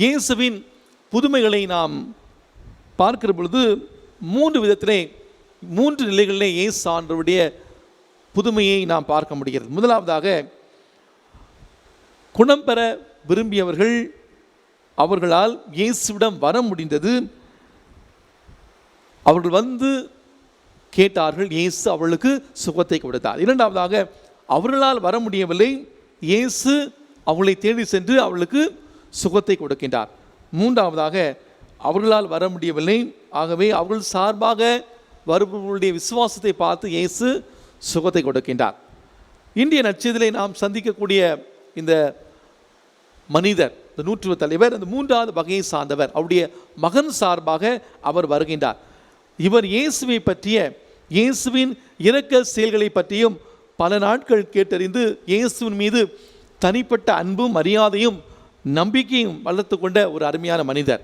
Speaker 2: இயேசுவின் புதுமைகளை நாம் பார்க்கிற பொழுது 3 விதத்திலே 3 நிலைகளிலே இயேசு ஆண்டவருடைய புதுமையை நாம் பார்க்க முடிகிறது. முதலாவதாக, குணம் பெற விரும்பியவர்கள் அவர்களால் இயேசுவிடம் வர முடிந்தது. அவர்கள் வந்து கேட்டார்கள், இயேசு அவர்களுக்கு சுகத்தை கொடுத்தார். இரண்டாவதாக, அவர்களால் வர முடியவில்லை, இயேசு அவர்களை தேடி சென்று அவர்களுக்கு சுகத்தை கொடுக்கின்றார். மூன்றாவதாக, அவர்களால் வர முடியவில்லை, ஆகவே அவர்கள் சார்பாக வருபவர்களுடைய விசுவாசத்தை பார்த்து இயேசு சுகத்தை கொடுக்கின்றார். இந்திய நற்செய்தியிலே நாம் சந்திக்கக்கூடிய இந்த மனிதர், இந்த 100 தலைவர், அந்த 3வது வகையை சார்ந்தவர், அவருடைய மகன் சார்பாக அவர் வருகின்றார். இவர் இயேசுவை பற்றிய, இயேசுவின் இரக்க செயல்களை பற்றியும் பல நாட்கள் கேட்டறிந்து இயேசுவின் மீது தனிப்பட்ட அன்பும் மரியாதையும் நம்பிக்கையும் வளர்த்து கொண்ட ஒரு அருமையான மனிதர்.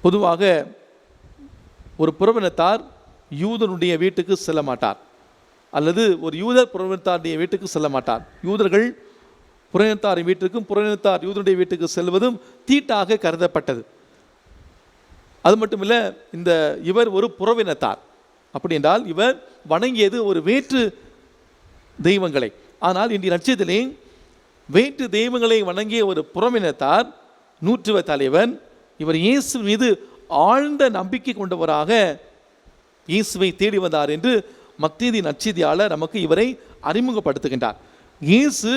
Speaker 2: பொதுவாக ஒரு புறவினத்தார் யூதனுடைய வீட்டுக்கு செல்ல மாட்டார், அல்லது ஒரு யூதர் புறவினத்தாருடைய வீட்டுக்கு செல்ல மாட்டார். யூதர்கள் புறவினத்தாரின் வீட்டுக்கும் புறவினத்தார் யூதனுடைய வீட்டுக்கு செல்வதும் தீட்டாக கருதப்பட்டது. அது மட்டுமில்லை, இவர் ஒரு புறவினத்தார். அப்படி என்றால் இவர் வணங்கியது ஒரு வேற்று தெய்வங்களை. ஆனால் இன்றைய நட்சத்திலே வேற்று தெய்வங்களை வணங்கிய ஒரு புறவினத்தார் 100 தலைவன் இவர் இயேசு மீது ஆழ்ந்த நம்பிக்கை கொண்டவராக இயேசுவை தேடி வந்தார் என்று மத்தேயு நற்செய்தியாளர் நமக்கு இவரை அறிமுகப்படுத்துகின்றார். இயேசு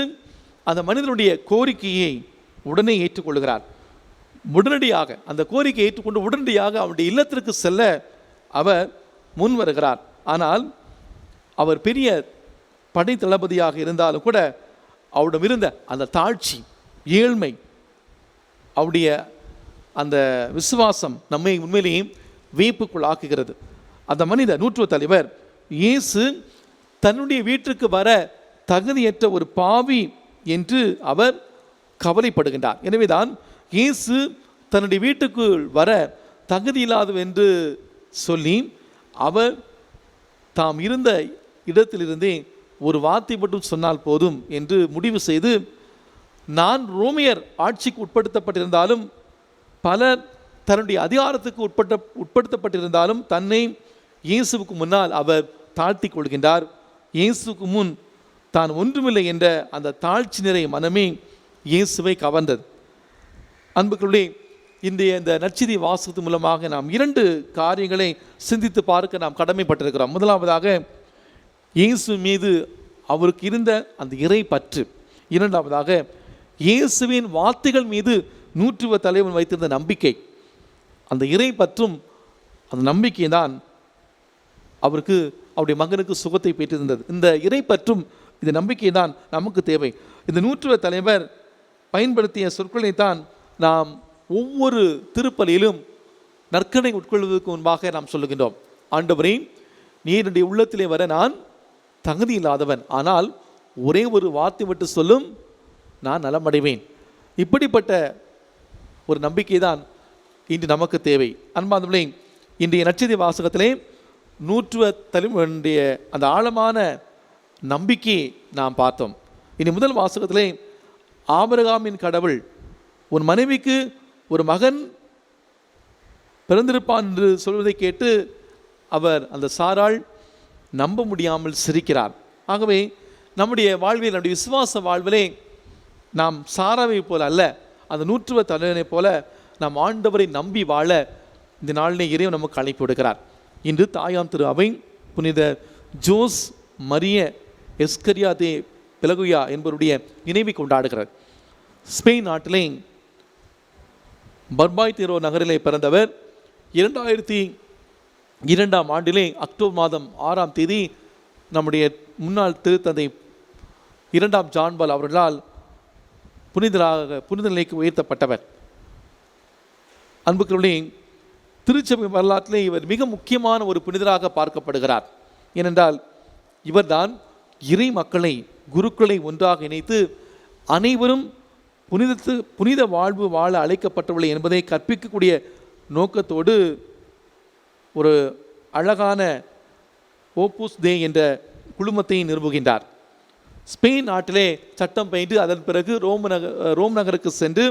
Speaker 2: அந்த மனிதனுடைய கோரிக்கையை உடனே ஏற்றுக்கொள்கிறார். உடனடியாக அந்த கோரிக்கையை ஏற்றுக்கொண்டு உடனடியாக அவருடைய இல்லத்திற்கு செல்ல அவர் முன் வருகிறார். ஆனால் அவர் பெரிய படை தளபதியாக இருந்தாலும் கூட அவரிடம் இருந்த அந்த தாழ்ச்சி, ஏழ்மை, அவருடைய அந்த விசுவாசம் நம்மை உண்மையிலேயே வியப்புக்குள் ஆக்குகிறது. அந்த மனிதர் நூற்றுவ தலைவர் இயேசு தன்னுடைய வீட்டுக்கு வர தகுதியற்ற ஒரு பாவி என்று அவர் கவலைப்படுகின்றார். எனவேதான் இயேசு தன்னுடைய வீட்டுக்குள் வர தகுதியில்லாதவர் என்று சொல்லி அவர் தாம் இருந்த இடத்திலிருந்தே ஒரு வார்த்தை மட்டும் சொன்னால் போதும் என்று முடிவு செய்து, நான் ரோமியர் ஆட்சிக்கு உட்படுத்தப்பட்டிருந்தாலும் பலர் தன்னுடைய அதிகாரத்துக்கு உட்படுத்தப்பட்டிருந்தாலும் தன்னை இயேசுவுக்கு முன்னால் அவர் தாழ்த்தி கொள்கின்றார். இயேசுக்கு முன் தான் ஒன்றுமில்லை என்ற அந்த தாழ்ச்சி நிறை மனமே இயேசுவை கவர்ந்தது. அன்புக்குள்ளே இன்றைய இந்த நற்செய்தி வாசகத்தின் மூலமாக நாம் 2 காரியங்களை சிந்தித்து பார்க்க நாம் கடமைப்பட்டிருக்கிறோம். முதலாவதாக இயேசு மீது அவருக்கு இருந்த அந்த இறை பற்று. இரண்டாவதாக இயேசுவின் வார்த்தைகள் மீது நூற்றுவ தலைவன் வைத்திருந்த நம்பிக்கை. அந்த இறை பற்றும் அந்த நம்பிக்கை தான் அவருக்கு அவருடைய மகனுக்கு சுகத்தை பெற்றிருந்தது. இந்த இறை பற்றும் இந்த நம்பிக்கை தான் நமக்கு தேவை. இந்த நூற்றுவ தலைவர் பயன்படுத்திய சொற்களை தான் நாம் ஒவ்வொரு திருப்பலியிலும் நற்கனை உட்கொள்வதற்கு முன்பாக நாம் சொல்லுகின்றோம். ஆண்டவரே, நீர் என்னுடைய உள்ளத்திலே வர நான் தகுதி இல்லாதவன், ஆனால் ஒரே ஒரு வார்த்தை மட்டும் சொல்லும், நான் நலமடைவேன். இப்படிப்பட்ட ஒரு நம்பிக்கை தான் இன்று நமக்கு தேவை. அன்பார்ந்தவர்களே, இன்றைய நற்செய்தி வாசகத்திலே நூற்றுவ தலைவனுடைய அந்த ஆழமான நம்பிக்கையை நாம் பார்த்தோம். இனி முதல் வாசகத்திலே ஆபிரகாமின் கடவுள் உன் மனைவிக்கு ஒரு மகன் பிறந்திருப்பான் என்று சொல்வதை கேட்டு அவர் அந்த சாராள் நம்ப முடியாமல் சிரிக்கிறார். ஆகவே நம்முடைய வாழ்வில், நம்முடைய விசுவாச வாழ்விலே நாம் சாராவை போல அல்ல, அந்த நூற்றுவ தலைவனை போல நாம் ஆண்டவரை நம்பி வாழ இந்த நாளிலே இறைவன் நமக்கு அழைப்பு விடுகிறார். இன்று தாயாம் திரு அவை புனித ஜோஸ் மரிய எஸ்கரியாதே பெலகுயா என்பவருடைய நினைவை கொண்டாடுகிறார். ஸ்பெயின் நாட்டிலே பர்பாய் தீரோ நகரிலே பிறந்தவர். 2002 ஆண்டிலே அக்டோபர் மாதம் 6ஆம் தேதி நம்முடைய முன்னாள் திருத்தந்தை 2ஆம் ஜான்பால் அவர்களால் புனித நிலைக்கு உயர்த்தப்பட்டவர். அன்புக்குள்ளே திருச்சபை வரலாற்றிலே இவர் மிக முக்கியமான ஒரு புனிதராக பார்க்கப்படுகிறார். ஏனென்றால் இவர்தான் இறை மக்களை, குருக்களை ஒன்றாக இணைத்து அனைவரும் புனித வாழ்வு வாழ அழைக்கப்பட்டவர்கள் என்பதை கற்பிக்கக்கூடிய நோக்கத்தோடு ஒரு அழகான ஓப்புஸ் டே என்ற குழுமத்தை நிறுவுகின்றார். ஸ்பெயின் நாட்டிலே சட்டம் பயின்று அதன் பிறகு ரோம் நகருக்கு சென்று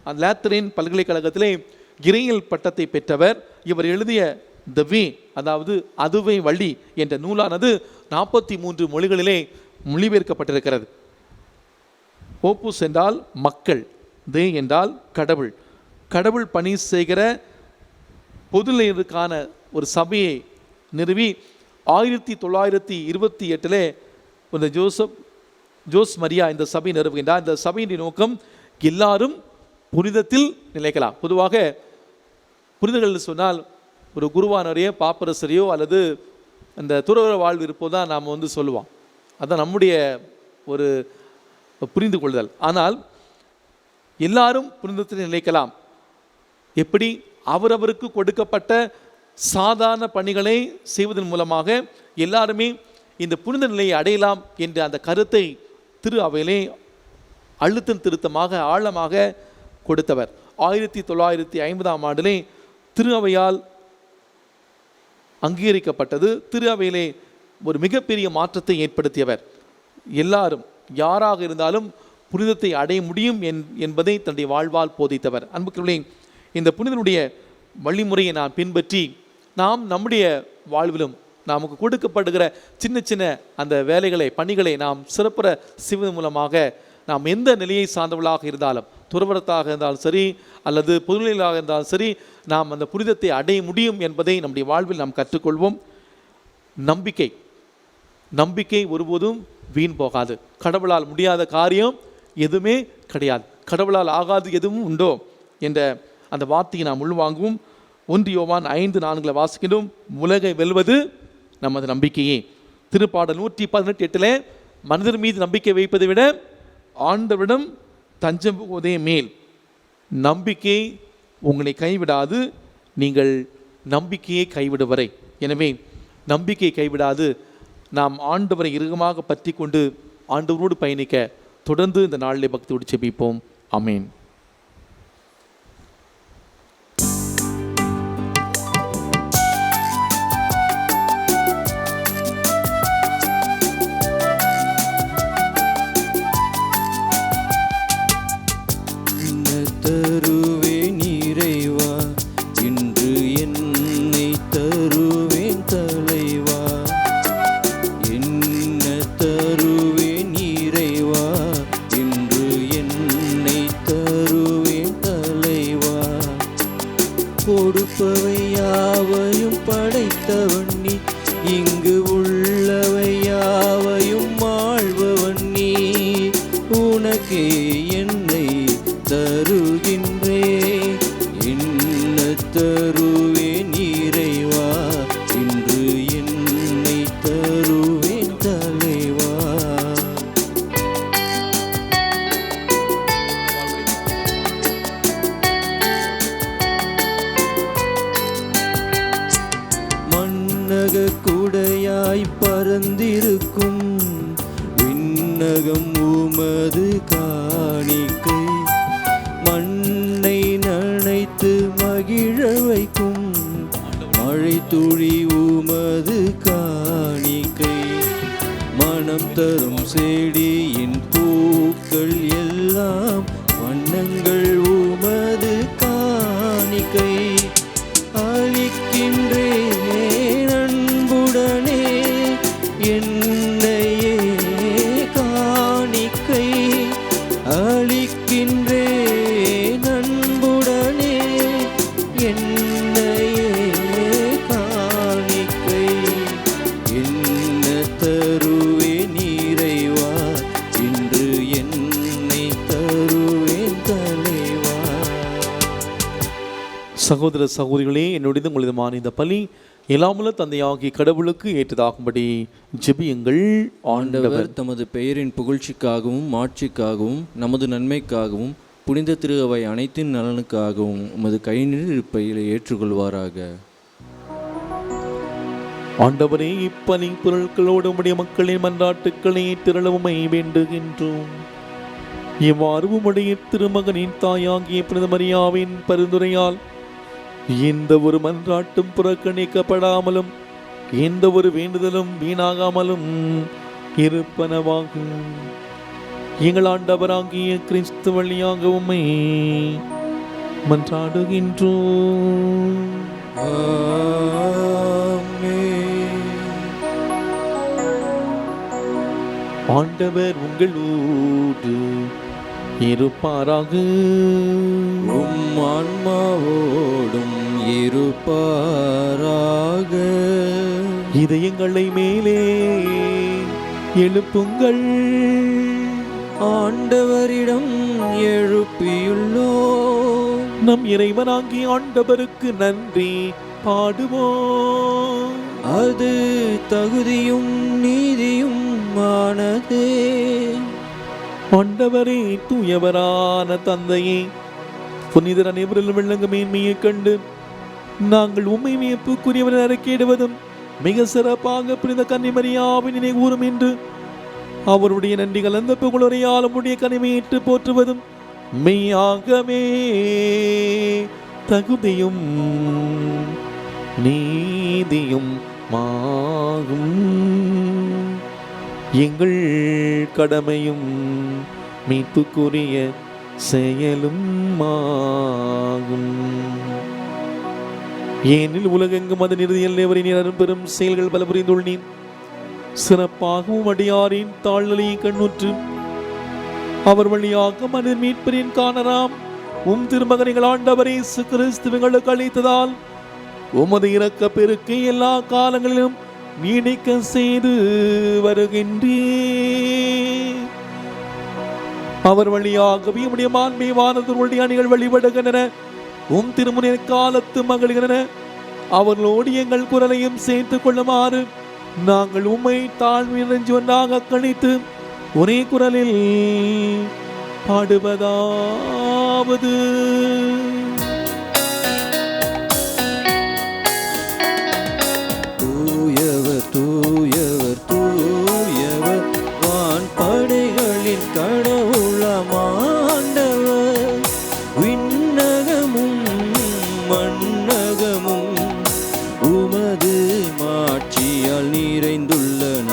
Speaker 2: அந்த லேத்தரின் பல்கலைக்கழகத்திலே இறையியல் பட்டத்தை பெற்றவர். இவர் எழுதிய த வே, அதாவது அதுவே வழி என்ற நூலானது 43 மொழிகளிலே மொழிபெயர்க்கப்பட்டிருக்கிறது. ஓப்புஸ் என்றால் மக்கள், தே என்றால் கடவுள். கடவுள் பணி செய்கிற பொதுநிலைக்கான ஒரு சபையை நிறுவி 1928 இந்த ஜோஸ் மரியா இந்த சபை நிறுவுகின்றார். இந்த சபையின் நோக்கம் எல்லாரும் புனிதத்தில் நிலைக்கலாம். பொதுவாக புனிதர்கள் சொன்னால் ஒரு குருவானவரையோ பாப்பரசரையோ அல்லது அந்த துறவற வாழ்வு இருப்போ தான் நாம் சொல்லுவோம். அதுதான் நம்முடைய ஒரு புரிந்து கொள்ளுதல். ஆனால் எல்லாரும் புனிதத்தில் நிலைக்கலாம். எப்படி? அவரவருக்கு கொடுக்கப்பட்ட சாதாரண பணிகளை செய்வதன் மூலமாக எல்லாருமே இந்த புனித நிலையை அடையலாம் என்ற அந்த கருத்தை திரு அவையிலே அழுத்தம் திருத்தமாக ஆழமாக கொடுத்தவர். 1950ஆம் ஆண்டிலே திரு அவையால் அங்கீகரிக்கப்பட்டது. திரு அவையிலே ஒரு மிகப்பெரிய மாற்றத்தை ஏற்படுத்தியவர். எல்லாரும் யாராக இருந்தாலும் புனிதத்தை அடைய முடியும் என்பதை தன்னுடைய வாழ்வால் போதித்தவர். அன்புக்குள்ளே, இந்த புனிதனுடைய வழிமுறையை நாம் பின்பற்றி நாம் நம்முடைய வாழ்விலும் நமக்கு கொடுக்கப்படுகிற சின்ன சின்ன அந்த வேலைகளை, பணிகளை நாம் சிறப்புற செய்வதன் மூலமாக நாம் எந்த நிலையை சார்ந்தவர்களாக இருந்தாலும் துறவரத்தாக இருந்தாலும் சரி அல்லது பொதுநிலையாக இருந்தாலும் சரி நாம் அந்த புனிதத்தை அடைய முடியும் என்பதை நம்முடைய வாழ்வில் நாம் கற்றுக்கொள்வோம். நம்பிக்கை ஒருபோதும் வீண் போகாது. கடவுளால் முடியாத காரியம் எதுவுமே கிடையாது. கடவுளால் ஆகாது எதுவும் உண்டோ என்ற அந்த வார்த்தையை நாம் உள்வாங்குவோம். 1 யோவான் 5:4 வாசிக்கின்றோம். உலகை வெல்வது நமது நம்பிக்கையே. திருப்பாடல் 118 மனிதர் மீது நம்பிக்கை வைப்பதை விட ஆண்டவரிடம் தஞ்சம் புகுவதே மேல். நம்பிக்கை உங்களை கைவிடாது, நீங்கள் நம்பிக்கையை கைவிடும் வரை. எனவே நம்பிக்கை கைவிடாது நாம் ஆண்டவரை இறுகமாக பற்றி கொண்டு ஆண்டவரோடு பயணிக்க தொடர்ந்து இந்த நாளிலே பக்தியோடு ஜெபிப்போம். ஆமென்.
Speaker 1: தருவேன் இறைவா, இன்று என்னை தருவேன் தலைவா. என்ன தருவேன் இறைவா, இன்று என்னை தருவேன் தலைவா. கொடுப்பவை யாவையும் படைத்தவன் நீ, இங்கு உள்ளவை யாவையும் ஆள்பவன் நீ. உனக்கே என்னை தருகின்றேன், என்ன தருவேன் இறைவா, இன்று என்னை தருவேன் தலைவா. மன்னக குடையாய் பறந்திருக்கும் விண்ணகம் உமது காணிக்கை. மண்ணை நனைத்து மகிழ வைக்கும் மழை துளி உமது காணிக்கை. மனம் தரும் செடியின் பூக்கள் எல்லாம் வண்ணங்கள் உமது காணிக்கை. அளிக்கின்றேன் அன்புடனே என்னையே காணிக்கை. அளிக்கின்றேன் அன்புடனே என்னையே காணிக்கை. என்ன தருவேன் இறைவா, இன்று என்னை தருவேன் தலைவா.
Speaker 2: சகோதர சகோதரிகளே, என்னுடைய உங்களதுமான இந்த பலி எல்லாமுள்ள தந்தையாகிய கடவுளுக்கு ஏற்றதாகும்படி ஜெபியுங்கள்.
Speaker 1: ஆண்டவர் தமது பெயரின் புகழ்ச்சிக்காகவும் மாட்சிக்காகவும் நமது நன்மைக்காகவும் புனித திரு அவை அனைத்தின் நலனுக்காகவும் உமது கைநில் இருப்பையில் ஏற்றுக்கொள்வாராக.
Speaker 2: ஆண்டவரே, இப்பலி பொருட்களோடு உம்முடைய மக்களின் மன்றாட்டுக்களை திரளவுமை வேண்டுகின்றோம். இவ்வாறு உம்முடைய திருமகனின் தாயாகிய புனித மரியாவின் பரிந்துரையால் எந்த ஒரு மன்றாட்டும் புறக்கணிக்கப்படாமலும் எந்த ஒரு வேண்டுதலும் வீணாகாமலும் இருப்பனவாகும். எங்கள் ஆண்டவராகிய கிறிஸ்து வழியாக உம்மை மன்றாடுகின்றோம். ஆண்டவர் உங்களோடு இருப்பாராக.
Speaker 1: உம் ஆன்மாவோடும் இருப்பாராக.
Speaker 2: இதயங்களை மேலே எழுப்புங்கள்.
Speaker 1: ஆண்டவரிடம் எழுப்பியுள்ளோம்.
Speaker 2: நம் இறைவனாகிய ஆண்டவருக்கு நன்றி பாடுவோம்.
Speaker 1: அது தகுதியும் நீதியும் ஆனதே.
Speaker 2: ஆண்டவரே, தூயவரான தந்தையே, புனிதர் அனைவரிலும் விளங்கும் மேன்மையை கண்டு நாங்கள் உம்மை வியப்புக்குரியவர் அறிக்கையிடுவதும் மிக சிறப்பாக புனித கன்னிமரியாவின் நினைவுறும் என்று அவருடைய நன்றி கலந்த புகழுரையால் உம்முடைய கனிமையிட்டு போற்றுவதும் மெய்யாகவே தகுதியும் நீதியும் மாகும். எங்கள் கடமையும் மீட்புக்குரிய செயலும் ஆகும். ஏனில் உலகெங்கும் அதன் இறுதியில் எவரின் அரும்பெரும் செயல்கள் பல புரிந்துள்ளீர். சிறப்பாகவும் அடியாரின் தாழ்நிலையை கண்ணுற்று அவர் வழியாக மனித மீட்பரின் காணலாம் திருமகனிகள் ஆண்டவர் இயேசு கிறிஸ்து எங்களுக்கு அளித்ததால் உமது இரக்க பெருக்கை எல்லா காலங்களிலும் நீடிக்க செய்து வருகின்றீர். அவர் வழியாகவே உம்முடைய மாண்பை வானதோருடைய அணிகள் வழிபடுகின்றன. திருமுனை காலத்து மகிழ்கின்றன. அவர்களோடு எங்கள் குரலையும் சேர்த்துக் கொள்ளுமாறு நாங்கள் உம்மை தாழ்வு ஒன்றாக கணித்து ஒரே குரலில் பாடுவதாவது:
Speaker 1: தூயவர் தூயவர் தூயவர் வான்படைகளின் கடவுளாம் ஆண்டவர். விண்ணகமும் மண்ணகமும் உமது மாட்சியால் நிறைந்துள்ளன.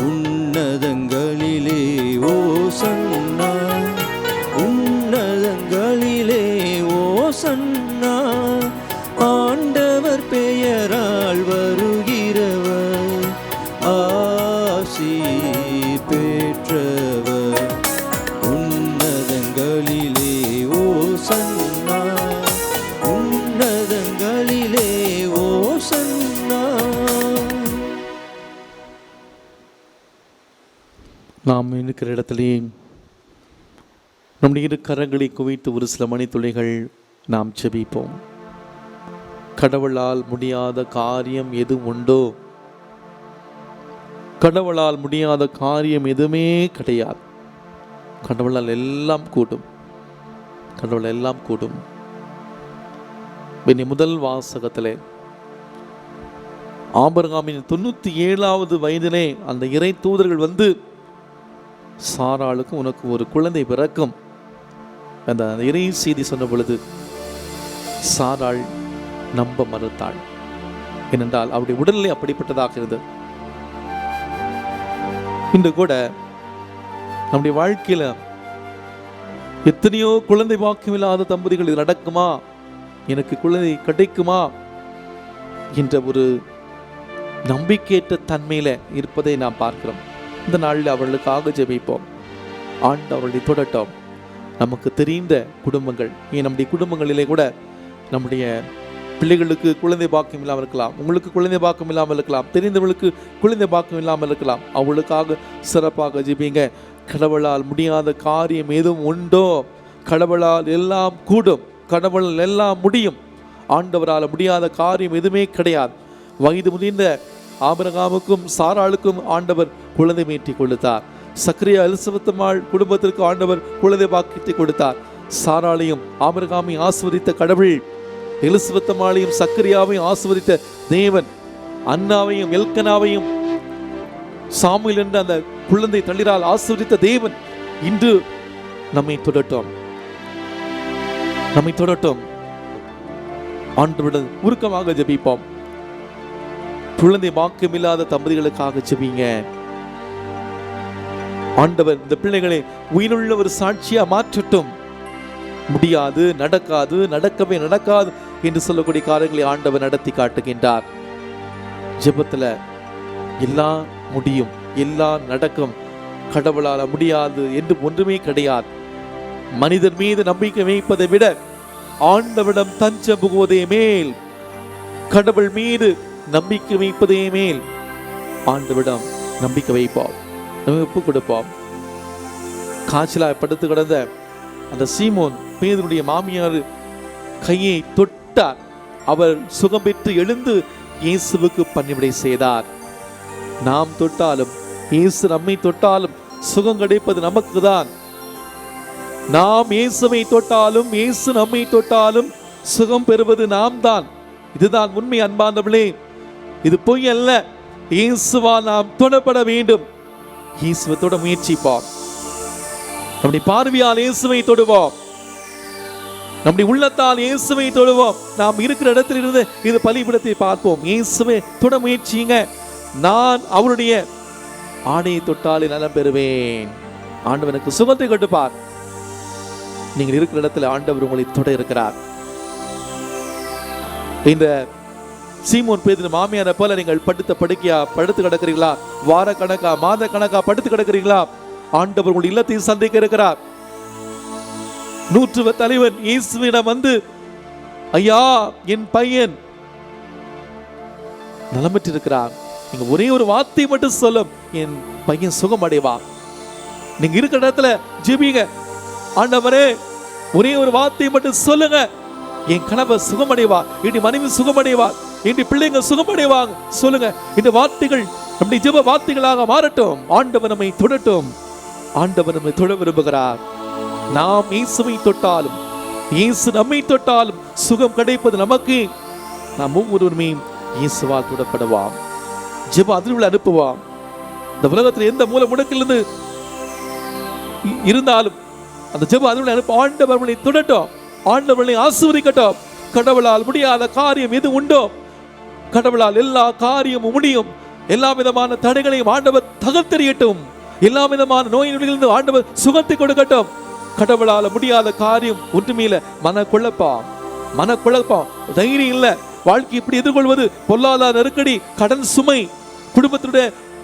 Speaker 1: உன்னதங்களிலே ஓசன்னா, உன்னதங்களிலே ஓசன்னா. ஆண்டவர் பெயரால் வருகிறவர் ஆசி பெற்றவர். உன்னதங்களிலே ஓசன்னா, உன்னதங்களிலே ஓசன்னா.
Speaker 2: நாம் இருக்கிற இடத்திலே நம்முடைய இரு கரங்களை குவித்து ஒரு சில மணித்துளிகள் நாம் ஜெபிப்போம். கடவுளால் முடியாத காரியம் எது உண்டோ? கடவுளால் முடியாத காரியம் எதுவுமே கிடையாது. கடவுளால் எல்லாம் கூடும். கடவுள் எல்லாம் கூடும். முதல் வாசகத்திலே ஆபிரகாமின் 97வது வயதிலே அந்த இறை தூதர்கள் வந்து சாராளுக்கு உனக்கு ஒரு குழந்தை பிறக்கும் அந்த இறை செய்தி சொன்ன பொழுது சாராள் நம்ப மறுத்தாள். ஏனென்றால் அவருடைய உடல்நிலை அப்படிப்பட்டதாக இருந்தது. இன்று கூட நம்முடைய வாழ்க்கையில எத்தனையோ குழந்தை பாக்கியம் இல்லாத தம்பதிகள் இது நடக்குமா, எனக்கு குழந்தை கிடைக்குமா என்ற ஒரு நம்பிக்கையற்ற தன்மையில இருப்பதை நாம் பார்க்கிறோம். இந்த நாளில் அவர்களுக்காக ஜெபிப்போம். ஆண்டவர்களை தொடட்டும். நமக்கு தெரிந்த குடும்பங்கள், நம்முடைய குடும்பங்களிலே கூட நம்முடைய பிள்ளைகளுக்கு குழந்தை பாக்கியம் இல்லாமல் இருக்கலாம், உங்களுக்கு குழந்தை பாக்கியம் இல்லாமல் இருக்கலாம், தெரிந்தவர்களுக்கு குழந்தை பாக்கியம் இல்லாமல் இருக்கலாம். அவளுக்காக சிறப்பாக ஜெபிங்க. கடவுளால் முடியாத காரியம் எதுவும் உண்டோ? கடவுளால் எல்லாம் கூடும். கடவுளால் எல்லாம் முடியும். ஆண்டவரால் முடியாத காரியம் எதுவுமே கிடையாது. வயது முதிர்ந்த ஆபிரகாமுக்கும் சாராளுக்கும் ஆண்டவர் குழந்தை மீட்டி கொடுத்தார். சக்கரியா எலிசபெத்தம்மாள் குடும்பத்திற்கு ஆண்டவர் குழந்தை பாக்கியத்தை கொடுத்தார். சாராளையும் ஆபிரகாமையும் ஆசீர்வதித்த கடவுள் எலிசபெத்தம்மாளையும் சக்கரியாவையும் ஆசீர்வதித்த தேவன் அன்னாவையும் எல்கனாவையும் சாமுவேல் என்ற அந்த குழந்தை தளிரால் ஆசீர்வதித்த தேவன் இன்று நம்மை தொடட்டும். நம்மை தொடட்டும். ஆண்டவருடன் உருக்கமாக ஜெபிப்போம். குழந்தை பாக்கியம் இல்லாத தம்பதிகளுக்காக ஜெபிங்க. ஆண்டவர் இந்த பிள்ளைகளை உயிருள்ள ஒரு சாட்சியா மாற்றட்டும். முடியாது, நடக்காது, நடக்கவே நடக்காது என்று சொல்லக்கூடிய காரியங்களை ஆண்டவர் நடத்தி காட்டுகின்றார். ஜெபத்துல எல்லாம் முடியும், எல்லாம் நடக்கும். கடவுளால முடியாது என்று ஒன்றுமே கிடையாது. மனிதன் மீது நம்பிக்கை வைப்பதை விட ஆண்டவரிடம் தஞ்சம் புகுவதே மேல். கடவுள் மீது நம்பிக்கை வைப்பதே மேல். ஆண்டவரிடம் நம்பிக்கை வைப்போம், நம்ம ஒப்பு கொடுப்போம். காய்ச்சலாய் படுத்து கிடந்த அந்த சீமோன் பேதுருடைய மாமியார் கையை தொட்டார். அவர் சுகம் பெற்று எழுந்து இயேசுவுக்கு பணிவிடை செய்தார். நாம் தொட்டாலும், இயேசு நம்மை தொட்டாலும் சுகம் கிடைப்பது நமக்கு தான். நாம் இயேசுவை தொட்டாலும், இயேசு நம்மை தொட்டாலும் சுகம் பெறுவது நாம் தான். இதுதான் உண்மை அன்பானவர்களே. இது பொய் அல்ல. இயேசுவால் நாம் தொடப்பட வேண்டும். இயேசுவை தொட முயற்சிப்போம். நம்முடைய பார்வையால் இயேசுவை தொடுவோம். நம்முடைய உள்ளத்தால் இயேசுவை தொடுவோம். நாம் இருக்கிற இடத்தில் இருந்து இது பலிபீடத்தை பார்ப்போம். இயேசுவை தொட முயற்சிங்க. நான் அவருடைய ஆடையை தொட்டாலே நலம் பெறுவேன். ஆண்டவனுக்கு சுகத்தை கொடுப்பார். நீங்கள் இருக்கிற இடத்துல ஆண்டவர் உங்களை தொட இருக்கிறார். இந்த சீமோன் பேதுரு மாமியாரை போல நீங்கள் படுத்து கிடக்கிறீங்களா? வார கணக்கா, மாத கணக்கா படுத்து கிடக்கிறீங்களா? ஆண்டவர் உங்கள் இல்லத்தை சந்திக்க இருக்கிறார். 100 தலைவன் இயேசுவிடம் வந்து, ஐயா என் பையன் நலமற்றிருக்கிறார், நீங்க ஒரே ஒரு வார்த்தை மட்டும் சொல்லும், என் பையன் சுகம் அடைவா. நீங்க இருக்கிற இடத்துல ஜெபிங்க, ஆண்டவரே ஒரே ஒரு வார்த்தை மட்டும் சொல்லுங்க, என் கணவர் சுகமடைவா, என் மனைவி சுகமடைவா, என் பிள்ளைங்க சுகமடைவாங்க சொல்லுங்க. இந்த வார்த்தைகள் நம்முடைய ஜெப வார்த்தைகளாக மாறட்டும். ஆண்டவர் நம்மை தொடட்டும். ஆண்டவர் நம்மை தொட விரும்புகிறார். நாம் இயேசுவை தொட்டாலும் இயேசு நம்மை தொட்டாலும் சுகம் கிடைப்பது நமக்கு. நாம் ஒவ்வொருவருமே இயேசுவால் தொடப்படுவாம். ஜெப அதிர்வுகளை அனுப்புவாம். இந்த உலகத்தில் எந்த மூல முடக்கிலிருந்து இருந்தாலும் அந்த ஜெப அதிர்வுகளை அனுப்ப ஆண்டவர்களை தொடட்டும். ஆண்டவர்களை ஆசீர்வதிக்கட்டும். கடவுளால் முடியாத காரியம் எது உண்டோ, கடவுளால் எல்லா காரியமும் முடியும். எல்லா விதமான தடைகளையும் ஆண்டவர் தகர்த்தெறியட்டும். எல்லா விதமான நோய் நொடிகளிலிருந்து ஆண்டவர் சுகத்தை கொடுக்கட்டும். கடவுளால் முடியாத காரியம் ஒன்றுமே இல்லை. மனக்குழப்பம், தைரியம் இல்லை, வாழ்க்கை இப்படி எதிர்கொள்வது, பொருளாதார நெருக்கடி, கடன் சுமை,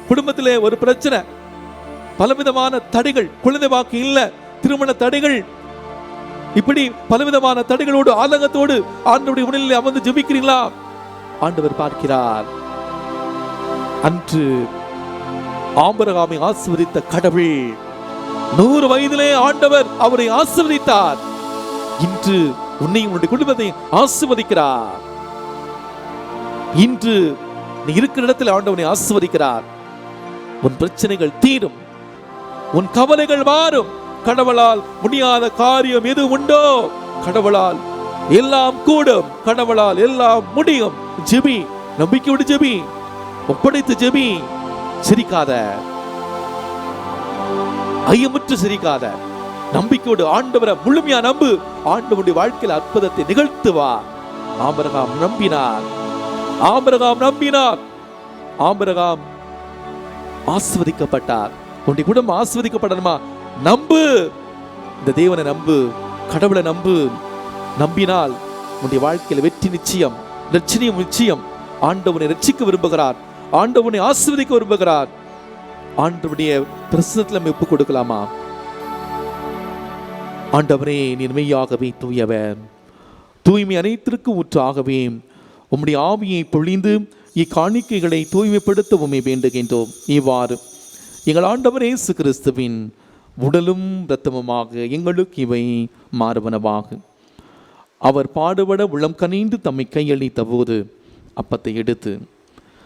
Speaker 2: குடும்பத்திலே ஒரு பிரச்சனை, பலவிதமான தடைகள், குழந்தை வாக்கு இல்லை, திருமண தடைகள், இப்படி பலவிதமான தடைகளோடு ஆதங்கத்தோடு ஆண்டவருடைய உடலில் அமர்ந்து ஜெபிக்கிறீங்களா? ஆண்டவர் பார்க்கிறார். அன்று ஆபிரகாமை ஆசீர்வதித்த கடவுள் 100 வயதிலே ஆண்டவர் அவரை ஆசீர்வதித்தார். இன்று உன்னையும் உன்னுடைய குடும்பத்தை ஆசீர்வதிக்கிறார். இன்று நீ இருக்கிற இடத்தில் ஆண்டவனை ஆசீர்வதிக்கிறார். உன் பிரச்சனைகள் தீரும், உன் கவலைகள் மாறும். கடவுளால் முடியாத காரியம் எது உண்டோ, கடவுளால் எல்லாம் கூடும், கடவுளால் எல்லாம் முடியும். ஜெபி, நம்பிக்கையோடு ஜெபி, ஒப்படைத்து ஜெபி. சிரிக்காத, ஐயமுற்று சிரிக்காத, நம்பிக்கையோடு ஆண்டவரை முழுமையா நம்பு. ஆண்டவருடைய வாழ்க்கையில் அற்புதத்தை நிகழ்த்துவா. ஆபிரகாம் நம்பினார். ஆபிரகாம் ஆசீர்வதிக்கப்பட்டார். உன்னுடைய குடும்பம் ஆசீர்வதிக்கப்படணுமா? நம்பு, இந்த தேவனை நம்பு, கடவுளை நம்பு. நம்பினால் உன்னுடைய வாழ்க்கையில் வெற்றி நிச்சயம், ரட்சணியம் நிச்சயம். ஆண்டவனை ரட்சிக்க விரும்புகிறார், ஆண்டவனை ஆசீர்வதிக்க விரும்புகிறார். ஆண்டவருடைய பிரசன்னத்தில் நம்ம ஒப்பு கொடுக்கலாமா? ஆண்டவரே, நீர் மெய்யாகவே தூயவர், தூய்மை அனைத்திற்கும் ஊற்றாகவே உம்முடைய ஆவியை பொழிந்து இக்காணிக்கைகளை தூய்மைப்படுத்த உம்மை வேண்டுகின்றோம். இவ்வாறு எங்கள் ஆண்டவர் இயேசு கிறிஸ்துவின் உடலும் இரத்தமுமாக எங்களுக்கு இவை மாறுவனவாக. அவர் பாடுபட உளம் கனிந்து தம்மை கையளித்த போது அப்பத்தை எடுத்து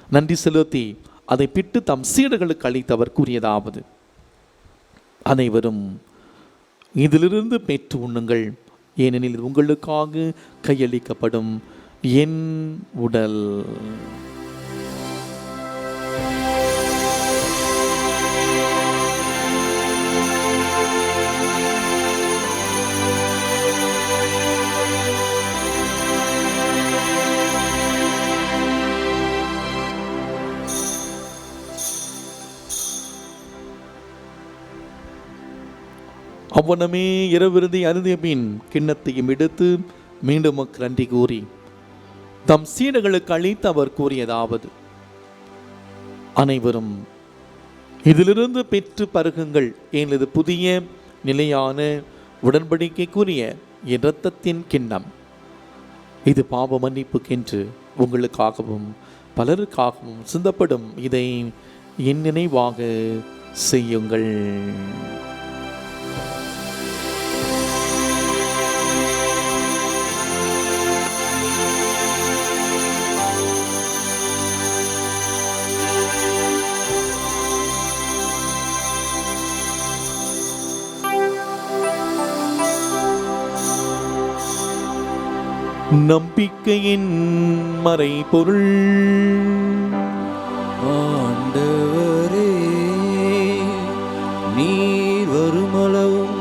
Speaker 2: நன்றி செலுத்தி அதை பிட்டு தம் சீடர்களுக்கு அளித்தவர் கூறியதாவது: அனைவரும் இதிலிருந்து பெற்று உண்ணுங்கள், ஏனெனில் உங்களுக்காக கையளிக்கப்படும் என் உடல். அவ்வனமே இரவிருந்தை அருந்திய பின் கிண்ணத்தையும் எடுத்து மீண்டும் நன்றி கூறி தம் சீடர்களுக்கு அளித்து அவர் கூறியதாவது: அனைவரும் இதிலிருந்து பெற்று பருகுங்கள், ஏனது புதிய நிலையான உடன்படிக்கைக்குரிய இரத்தத்தின் கிண்ணம். இது பாவ மன்னிப்புக்கென்று உங்களுக்காகவும் பலருக்காகவும் சிந்தப்படும். இதை என் நினைவாக செய்யுங்கள். நம்பிக்கையின் மறைபொருள்.
Speaker 1: ஆண்டவரே, நீர் வருமளவும்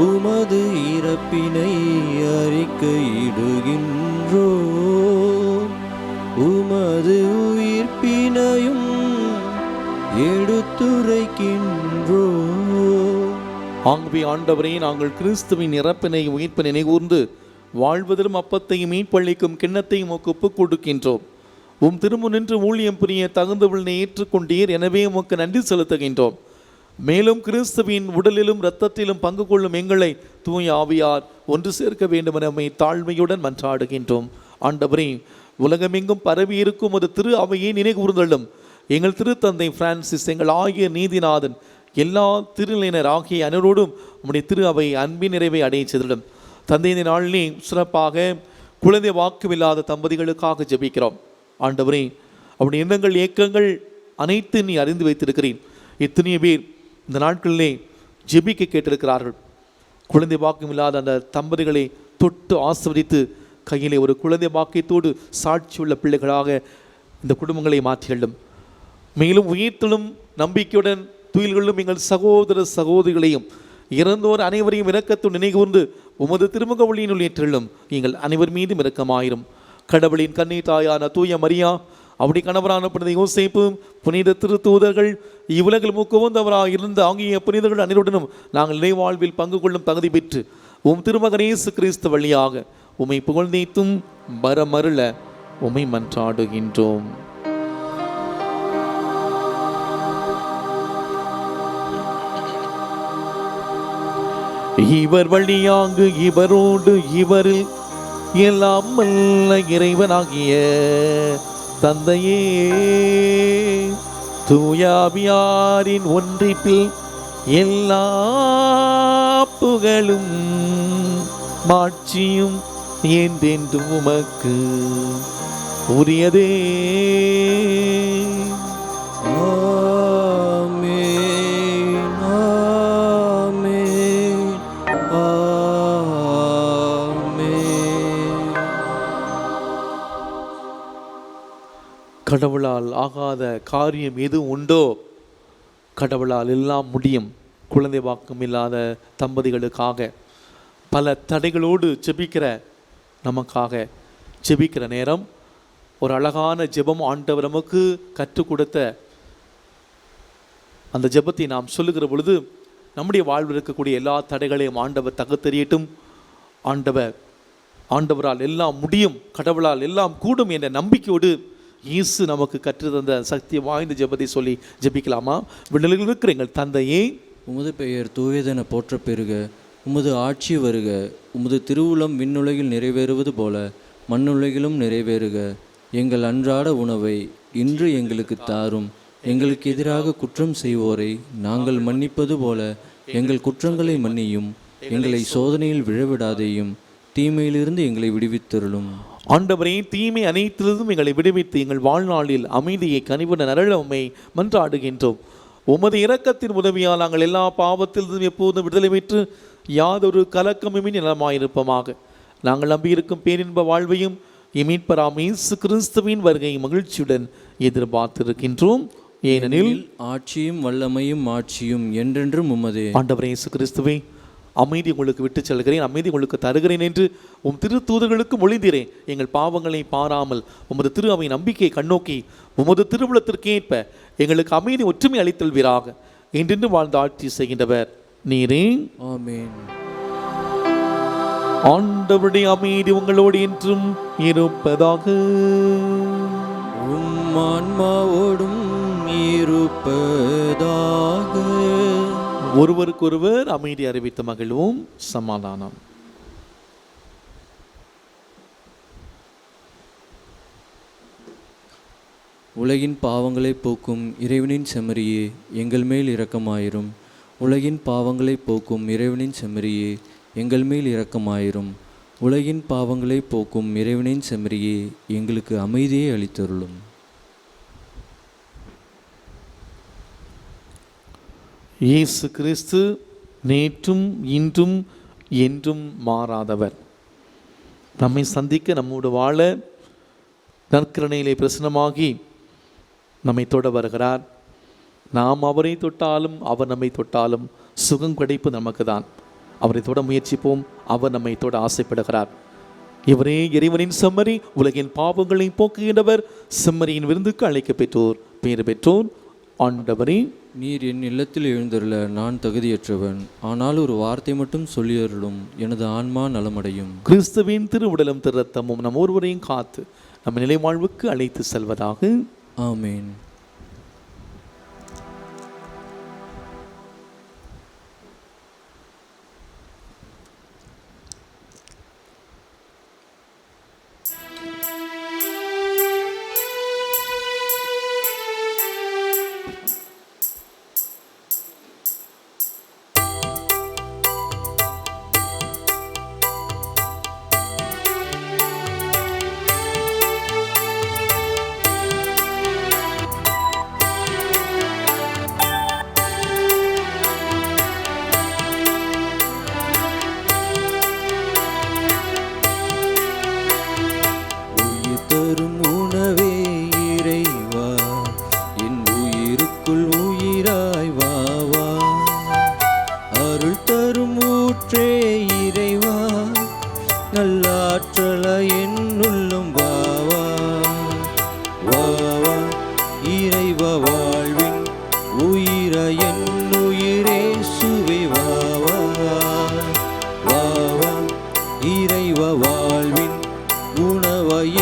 Speaker 1: உமது இறப்பினை அறிக்கையிடுகின்றோ, உமது உயிர்ப்பினையும் எடுத்துரைக்கின்றோ.
Speaker 2: ஆகவே ஆண்டவரே, நாங்கள் கிறிஸ்துவின் இறப்பினை உயிர்ப்பினை நினைகூர்ந்து வாழ்வதிலும் அப்பத்தையும் மீட்பளிக்கும் கிண்ணத்தையும் ஒப்புக் கொடுக்கின்றோம். உம் திரும்ப நின்று ஊழியம் புரிய தகுந்தவளை ஏற்றுக்கொண்டீர், எனவே உமக்கு நன்றி செலுத்துகின்றோம். மேலும் கிறிஸ்துவின் உடலிலும் இரத்தத்திலும் பங்கு கொள்ளும் எங்களை தூய ஆவியார் ஒன்று சேர்க்க வேண்டும் என நம்மை தாழ்மையுடன் மன்றாடுகின்றோம். ஆண்டவரே, உலகமெங்கும் பரவி இருக்கும் ஒரு திரு அவையை நினைவு கூர்ந்தள்ளும். எங்கள் திருத்தந்தை பிரான்சிஸ், எங்கள் ஆகிய நீதிநாதன், எல்லா திருநிலையினர் ஆகிய அனைவரோடும் உம்முடைய திரு அவை அன்பின் நிறைவை அடைய செய்திடும். தந்தை, இந்த நாளிலே சிறப்பாக குழந்தை வாக்குமில்லாத தம்பதிகளுக்காக ஜெபிக்கிறோம். ஆண்டவரே, அவருடைய எண்ணங்கள் ஏக்கங்கள் அனைத்து நீ அறிந்து வைத்திருக்கிறேன். எத்தனையோ பேர் இந்த நாட்களிலே ஜெபிக்க கேட்டிருக்கிறார்கள். குழந்தை பாக்கியம் இல்லாத அந்த தம்பதிகளை தொட்டு ஆசீர்வதித்து கையிலே ஒரு குழந்தை பாக்கியத்தோடு சாட்சியுள்ள பிள்ளைகளாக இந்த குடும்பங்களை மாற்றியுள்ளோம். மேலும் உயிர்த்தலும் நம்பிக்கையுடன் துயில்களும் எங்கள் சகோதர சகோதரிகளையும் இறந்தோர் அனைவரையும் இரக்கத்துடன் நினைகூர்ந்து உமது திருமுக ஒளியினுள் ஏற்றுள்ளும். எங்கள் அனைவர் மீதும் இரக்கமாயிரும். கடவுளின் கன்னி தாயான தூய மரியா, அவருடைய கணவரான புனித யோசேப்பு, புனித திருத்தூதர்கள், இவ்வுலகில் முக்குவந்தவராக இருந்த ஆகிய புனிதர்கள் அனைவருடனும் நாங்கள் இறைவாழ்வில் பங்கு கொள்ளும் தகுதி பெற்று உம் திருமகன் இயேசு கிறிஸ்து வழியாக உம்மை புகழ்ந்தேத்தும் வரமருள உம்மை மன்றாடுகின்றோம். இவர் வழியாக இவரோடு இவரில் எல்லாம் வல்ல இறைவனாகிய தந்தையே, தூயாவியாரின் ஒன்றிப்பில் எல்லா புகழும் மாட்சியும் என்றென்றும் உமக்கு உரியதே. கடவுளால் ஆகாத காரியம் எது உண்டோ? கடவுளால் எல்லாம் முடியும். குழந்தை வாக்கம் இல்லாத தம்பதிகளுக்காக பல தடைகளோடு நமக்காக ஜெபிக்கிற நேரம் ஒரு அழகான ஜெபம் ஆண்டவர் நமக்கு கற்றுக் கொடுத்த அந்த ஜெபத்தை நாம் சொல்லுகிற பொழுது நம்முடைய வாழ்வில் இருக்கக்கூடிய எல்லா தடைகளையும் ஆண்டவர் தகர்த்தெறியட்டும். ஆண்டவரால் எல்லாம் முடியும், கடவுளால் எல்லாம் கூடும் என்ற நம்பிக்கையோடு இயேசு நமக்கு கற்றுத்தந்த சக்தி வாய்ந்த ஜெபத்தை சொல்லி ஜெபிக்கலாமா? விண்ணுலகில் இருக்கிற எங்கள் தந்தையே,
Speaker 1: உமது பெயர் தூயதென போற்ற பெறுக. உமது ஆட்சி வருக. உமது திருவுளம் விண்ணுலகில் நிறைவேறுவது போல மண்ணுலகிலும் நிறைவேறுக. எங்கள் அன்றாட உணவை இன்று எங்களுக்கு தாரும். எங்களுக்கு எதிராக குற்றம் செய்வோரை நாங்கள் மன்னிப்பது போல எங்கள் குற்றங்களை மன்னியும். எங்களை சோதனையில் விழவிடாதேயும், தீமையிலிருந்து எங்களை விடுவித்தருளும்.
Speaker 2: ஆண்டவரே, தீமை அனைத்திலிருந்தும் எங்களை விடுவித்து எங்கள் வாழ்நாளில் அமைதியை கனிவுடன் அருள உம்மை மன்றாடுகின்றோம். உமது இரக்கத்தின் உதவியால் நாங்கள் எல்லா பாவத்திலிருந்தும் எப்போதும் விடுதலை பெற்று யாதொரு கலக்கமுமே நலமாயிருப்போமாக. நாங்கள் நம்பியிருக்கும் பேரின்ப வாழ்வையும் மீட்பராம் இயேசு கிறிஸ்துவின் வருகையை மகிழ்ச்சியுடன் எதிர்பார்த்திருக்கின்றோம். ஏனெனில்
Speaker 1: ஆட்சியும் வல்லமையும் மாட்சியும் என்றென்றும் உமதே.
Speaker 2: ஆண்டவரே இயேசு கிறிஸ்துவே, அமைதி உங்களுக்கு விட்டு செல்கிறேன், அமைதி உங்களுக்கு தருகிறேன் என்று உம் திரு தூதர்களுக்கு மொழிந்தீரேன். எங்கள் பாவங்களை பாராமல் உமது திரு அவை நம்பிக்கையை கண்ணோக்கி உமது திருவுளத்திற்கேற்ப எங்களுக்கு அமைதி ஒற்றுமை அளித்தல்வீராக. என்றென்று வாழ்ந்து ஆட்சி செய்கின்றவர் நீரே.
Speaker 1: ஆமென்.
Speaker 2: ஆண்டவருடைய அமைதி உங்களோடு என்றும் இருப்பதாக.
Speaker 1: உம் ஆன்மாவோடும் இருப்பதாக.
Speaker 2: ஒருவருக்கொருவர் அமைதி அறிவித்து மகிழ்வோம். சமாதானம்.
Speaker 1: உலகின் பாவங்களை போக்கும் இறைவனின் செம்மறியே, எங்கள் மேல் இரக்கமாயிரும். உலகின் பாவங்களை போக்கும் இறைவனின் செம்மறியே, எங்கள் மேல் இரக்கமாயிரும். உலகின் பாவங்களை போக்கும் இறைவனின் செம்மறியே, எங்களுக்கு அமைதியை அளித்தருளும்.
Speaker 2: இயேசு கிறிஸ்து நேற்றும் இன்றும் என்றும் மாறாதவர். நம்மை சந்திக்க, நம்மோடு வாழ நற்கருணையிலே பிரசன்னமாகி நம்மை தொட வருகிறார். நாம் அவரை தொட்டாலும் அவர் நம்மை தொட்டாலும் சுகம் கிடைப்பு நமக்கு தான். அவரை தொட முயற்சிப்போம். அவர் நம்மை தொட ஆசைப்படுகிறார். இவரே இறைவனின் செம்மறி, உலகின் பாவங்களை போக்குகின்றவர். செம்மறியின் விருந்துக்கு அழைக்க பெற்றோர், பேறு பெற்றோர். ஆண்டவரே,
Speaker 1: நீர் என் இல்லத்தில் எழுந்தருள நான் தகுதியற்றவன். ஆனால் ஒரு வார்த்தை மட்டும் சொல்லியருளும், எனது ஆன்மா நலமடையும்.
Speaker 2: கிறிஸ்துவின் திருவுடலும் திருரத்தமும் நம் ஒருவரையும் காத்து நம்ம நிலை வாழ்வுக்கு அழைத்து செல்வதாக.
Speaker 1: ஆமேன்.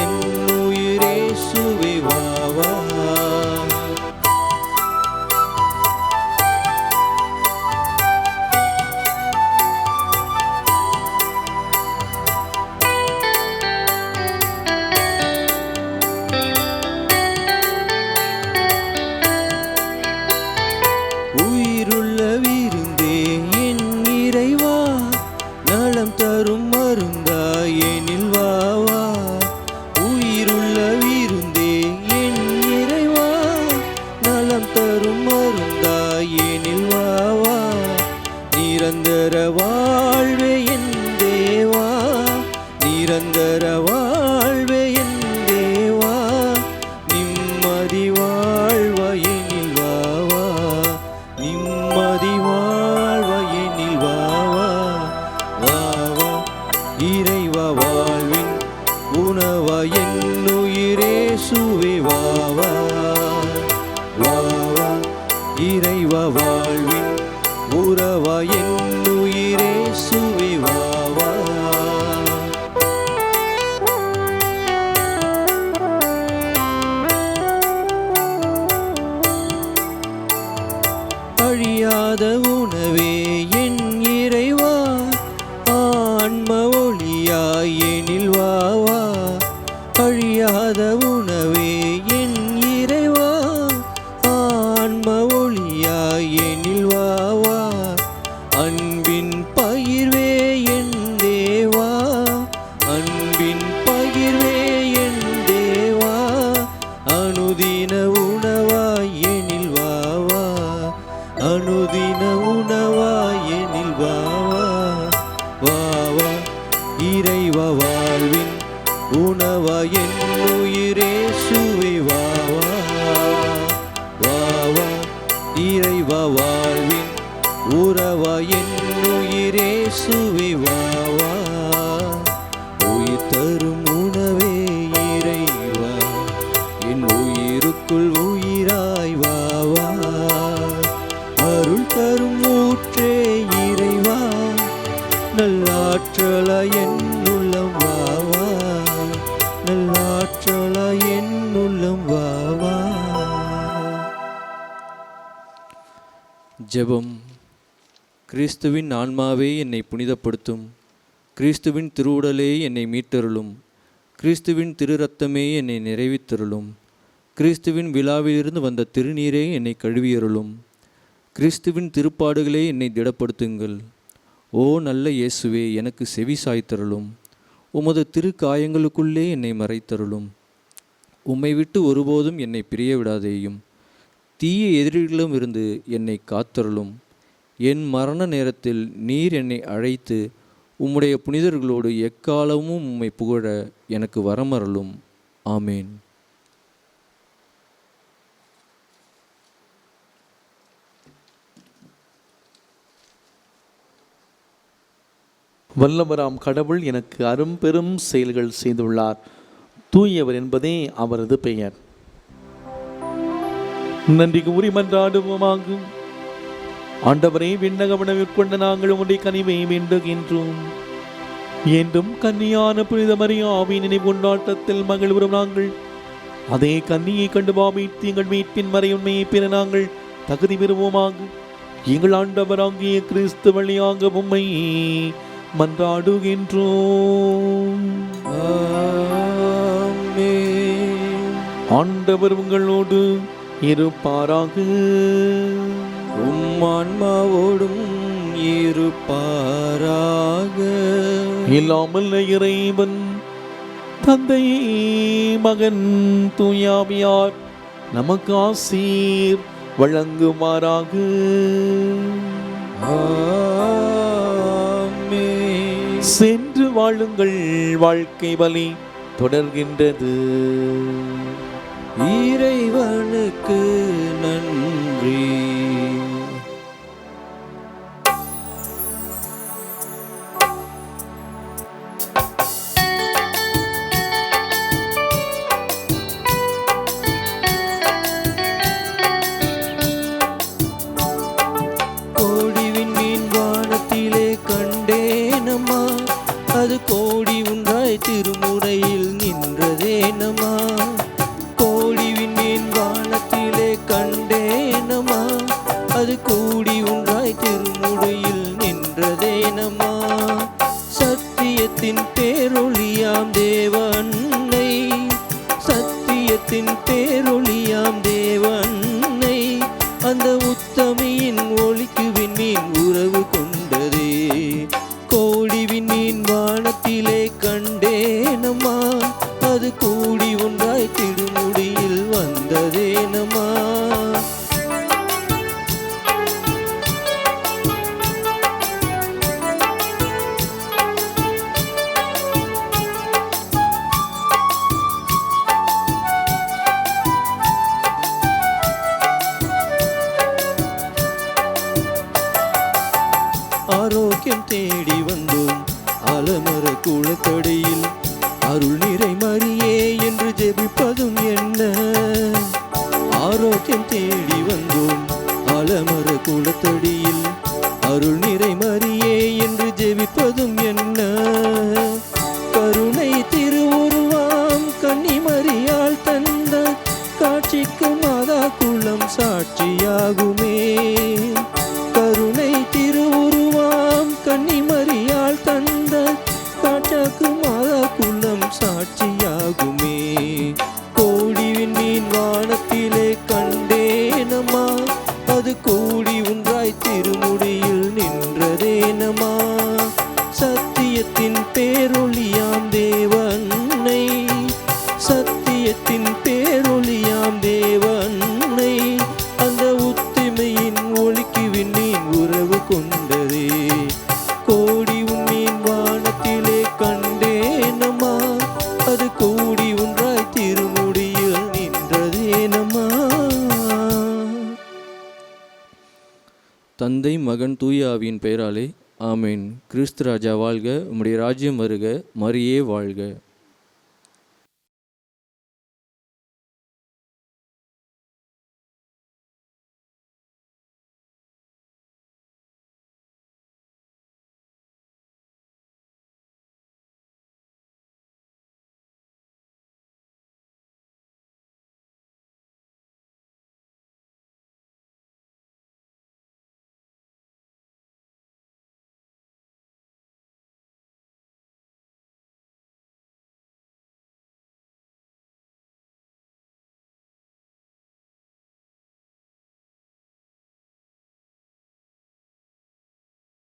Speaker 1: என் உயிரேசுவே வா வா. உயிருள்ள விருந்தே என் இறைவா, நலம் தரும் மருந்தாய் எனில் வா வா. உயிருள்ள விருந்தே என் இறைவா, நலம் தரும் மருந்தாய் எனில் வா வா. நிரந்தர வாழ்வே என் தேவா, நிரந்தர வாழ்வே என் தேவா. நிம்மதி வாழ்வா எனில் வா வா, நிம்மதி வாழ்வா எனில் வா வா. வா வா இறைவா, வாழ்வின் உணவா என் உயிரேசுவே வா வா. வா வா இறைவா, வாழ்வின் உறவா என் உயிரேசுவே வா வா. அழியாத உணவே என் இறைவா, ஆன்ம ஒளியாய் எனில் வா வா. அழியாத உணவே என் இறைவா, ஆன்ம ஒளியாய் எனில் வா வா. அன்பின் பகிர்வே என் தேவா, அன்பின் பகிர்வே என் தேவா. அனுதின உணவாய் எனில் வா வா, அனுதின உணவாய் எனில் வா வா. வா வா இறைவா, வாழ்வின் உணவா என் உயிரேசுவே வா வா. வா வா இறைவா, வாழ்வின் உறவா என் உயிரேசுவே வா வா. உயிர் தரும் உணவே இறைவா, என் உயிருக்குள் உயிராய் வா வா. அருள் தரும் ஊற்றே இறைவா, நல்லாற்றலா என் உள்ளம் வா வா. நல்லாற்றலா என் உள்ளம் வா வா. ஜெபம். கிறிஸ்துவின் ஆன்மாவே என்னை புனிதப்படுத்தும், கிறிஸ்துவின் திருவுடலே என்னை மீட்டருளும், கிறிஸ்துவின் திரு இரத்தமே என்னை நிறைவித்தருளும், கிறிஸ்துவின் விழாவிலிருந்து வந்த திருநீரே என்னை கழுவியருளும், கிறிஸ்துவின் திருப்பாடுகளே என்னை திடப்படுத்துங்கள். ஓ நல்ல இயேசுவே, எனக்கு செவி சாய்த்தருளும், உமது திரு காயங்களுக்குள்ளே என்னை மறைத்தருளும். உம்மை விட்டு ஒருபோதும் என்னை பிரிய விடாதேயும், தீய எதிரிகளிடம் இருந்து என்னை காத்தருளும். என் மரண நேரத்தில் நீர் என்னை அழைத்து உம்முடைய புனிதர்களோடு எக்காலமும் உம்மை புகழ எனக்கு வரமருளும். ஆமேன்.
Speaker 2: வல்லவராம் கடவுள் எனக்கு அரும்பெரும் செயல்கள் செய்துள்ளார். தூயவர் என்பதே அவரது பெயர். நன்றிக்கு உரிமன்றாடுவோமாகும். ஆண்டவரே, விண்ணகவன மேற்கொண்ட நாங்கள் உம்முடைய கனிவை வேண்டுகின்றோம். என்றும் கன்னியான புனித மரியாவின் நினைவு கொண்டாட்டத்தில் மகிழ்வுறும் நாங்கள் அதே கன்னியை கண்டு பாவித்து எங்கள் மீட்பின் மறை உண்மையை பெற நாங்கள் தகுதி பெறுவோமாக. எங்கள் ஆண்டவராகிய கிறிஸ்து வழியாக உம்மை மன்றாடுகின்றோம். ஆண்டவர் உங்களோடு இருப்பாராக.
Speaker 1: ஆன்மாவோடும் இருப்பாராக.
Speaker 2: இல்லாமல் இறைவன் தந்தை, மகன், தூயாவியார் நமக்கு ஆசீர் வழங்குமாறாக. சென்று வாழுங்கள், வாழ்க்கை வழி தொடர்கின்றது.
Speaker 1: இறைவனுக்கு நன்றி. அது கோடி ஒன்றாய் திருமுறையில் நின்றதே. கண்டேனமா, கோடி விண்மீன் வானத்திலே கண்டேனமா, அது கூடி ஒன்றாய் திருமுடியில் நின்றதேனமா. சத்தியத்தின் பேரொளியாம் தேவ அன்னை, சத்தியத்தின் பேரொளியாம் தேவ அன்னை, அந்த உத்தமியின் ஒளிக்கு விண்மீன் உறவு கொண்டதே. கோடி விண்மீன் வானத்திலே கண்டேனமா, அது கூடி ஒன்றாய் திருமுடியில் வந்ததேனமா. ஆரோக்கியம் தேடி வந்தோம் ஆலமர குளத்தடியில், அருள் நிறை மரியே என்று ஜெபிப்பதும் என்ன. ஆரோக்கியம் தேடி வந்தோம் ஆலமர குளத்தடியில், அருள் நிறை மரியே என்று ஜெபிப்பதும் என்ன. கருணை திருவுருவாம் கன்னிமரியாள் தந்த காட்சிக்கு மாதா குலம் சாட்சியாகுமே. கருணை திருவுருவாம் கன்னிமரியாள் தந்த காட்சிக்கு மாதா குலம் சாட்சியாகுமே. கோடி விண்மீன் வானத்திலே கண்டேனமா, அது கூடி ஒன்றாய் திருமுடியில் நின்றதேனமா. சத்தியத்தின் பேரொளியாம் தேவ அன்னை, சத்தியத்தின் பேரொளியாம் தேவ அன்னை, அந்த உத்திமையின் ஒளிக்கு விண்மீன் உறவு கொண்டதே. கோடி விண்மீன் வானத்திலே கண்டேனமா, அது கூடி ஒன்றாய் திருமுடியில் நின்றதேனமா.
Speaker 4: தந்தை மகன் தூய ஆவியின் பெயராலே ஆமேன். கிறிஸ்து ராஜா வாழ்க, உம்முடைய ராஜ்யம் வருக, மரியே வாழ்க.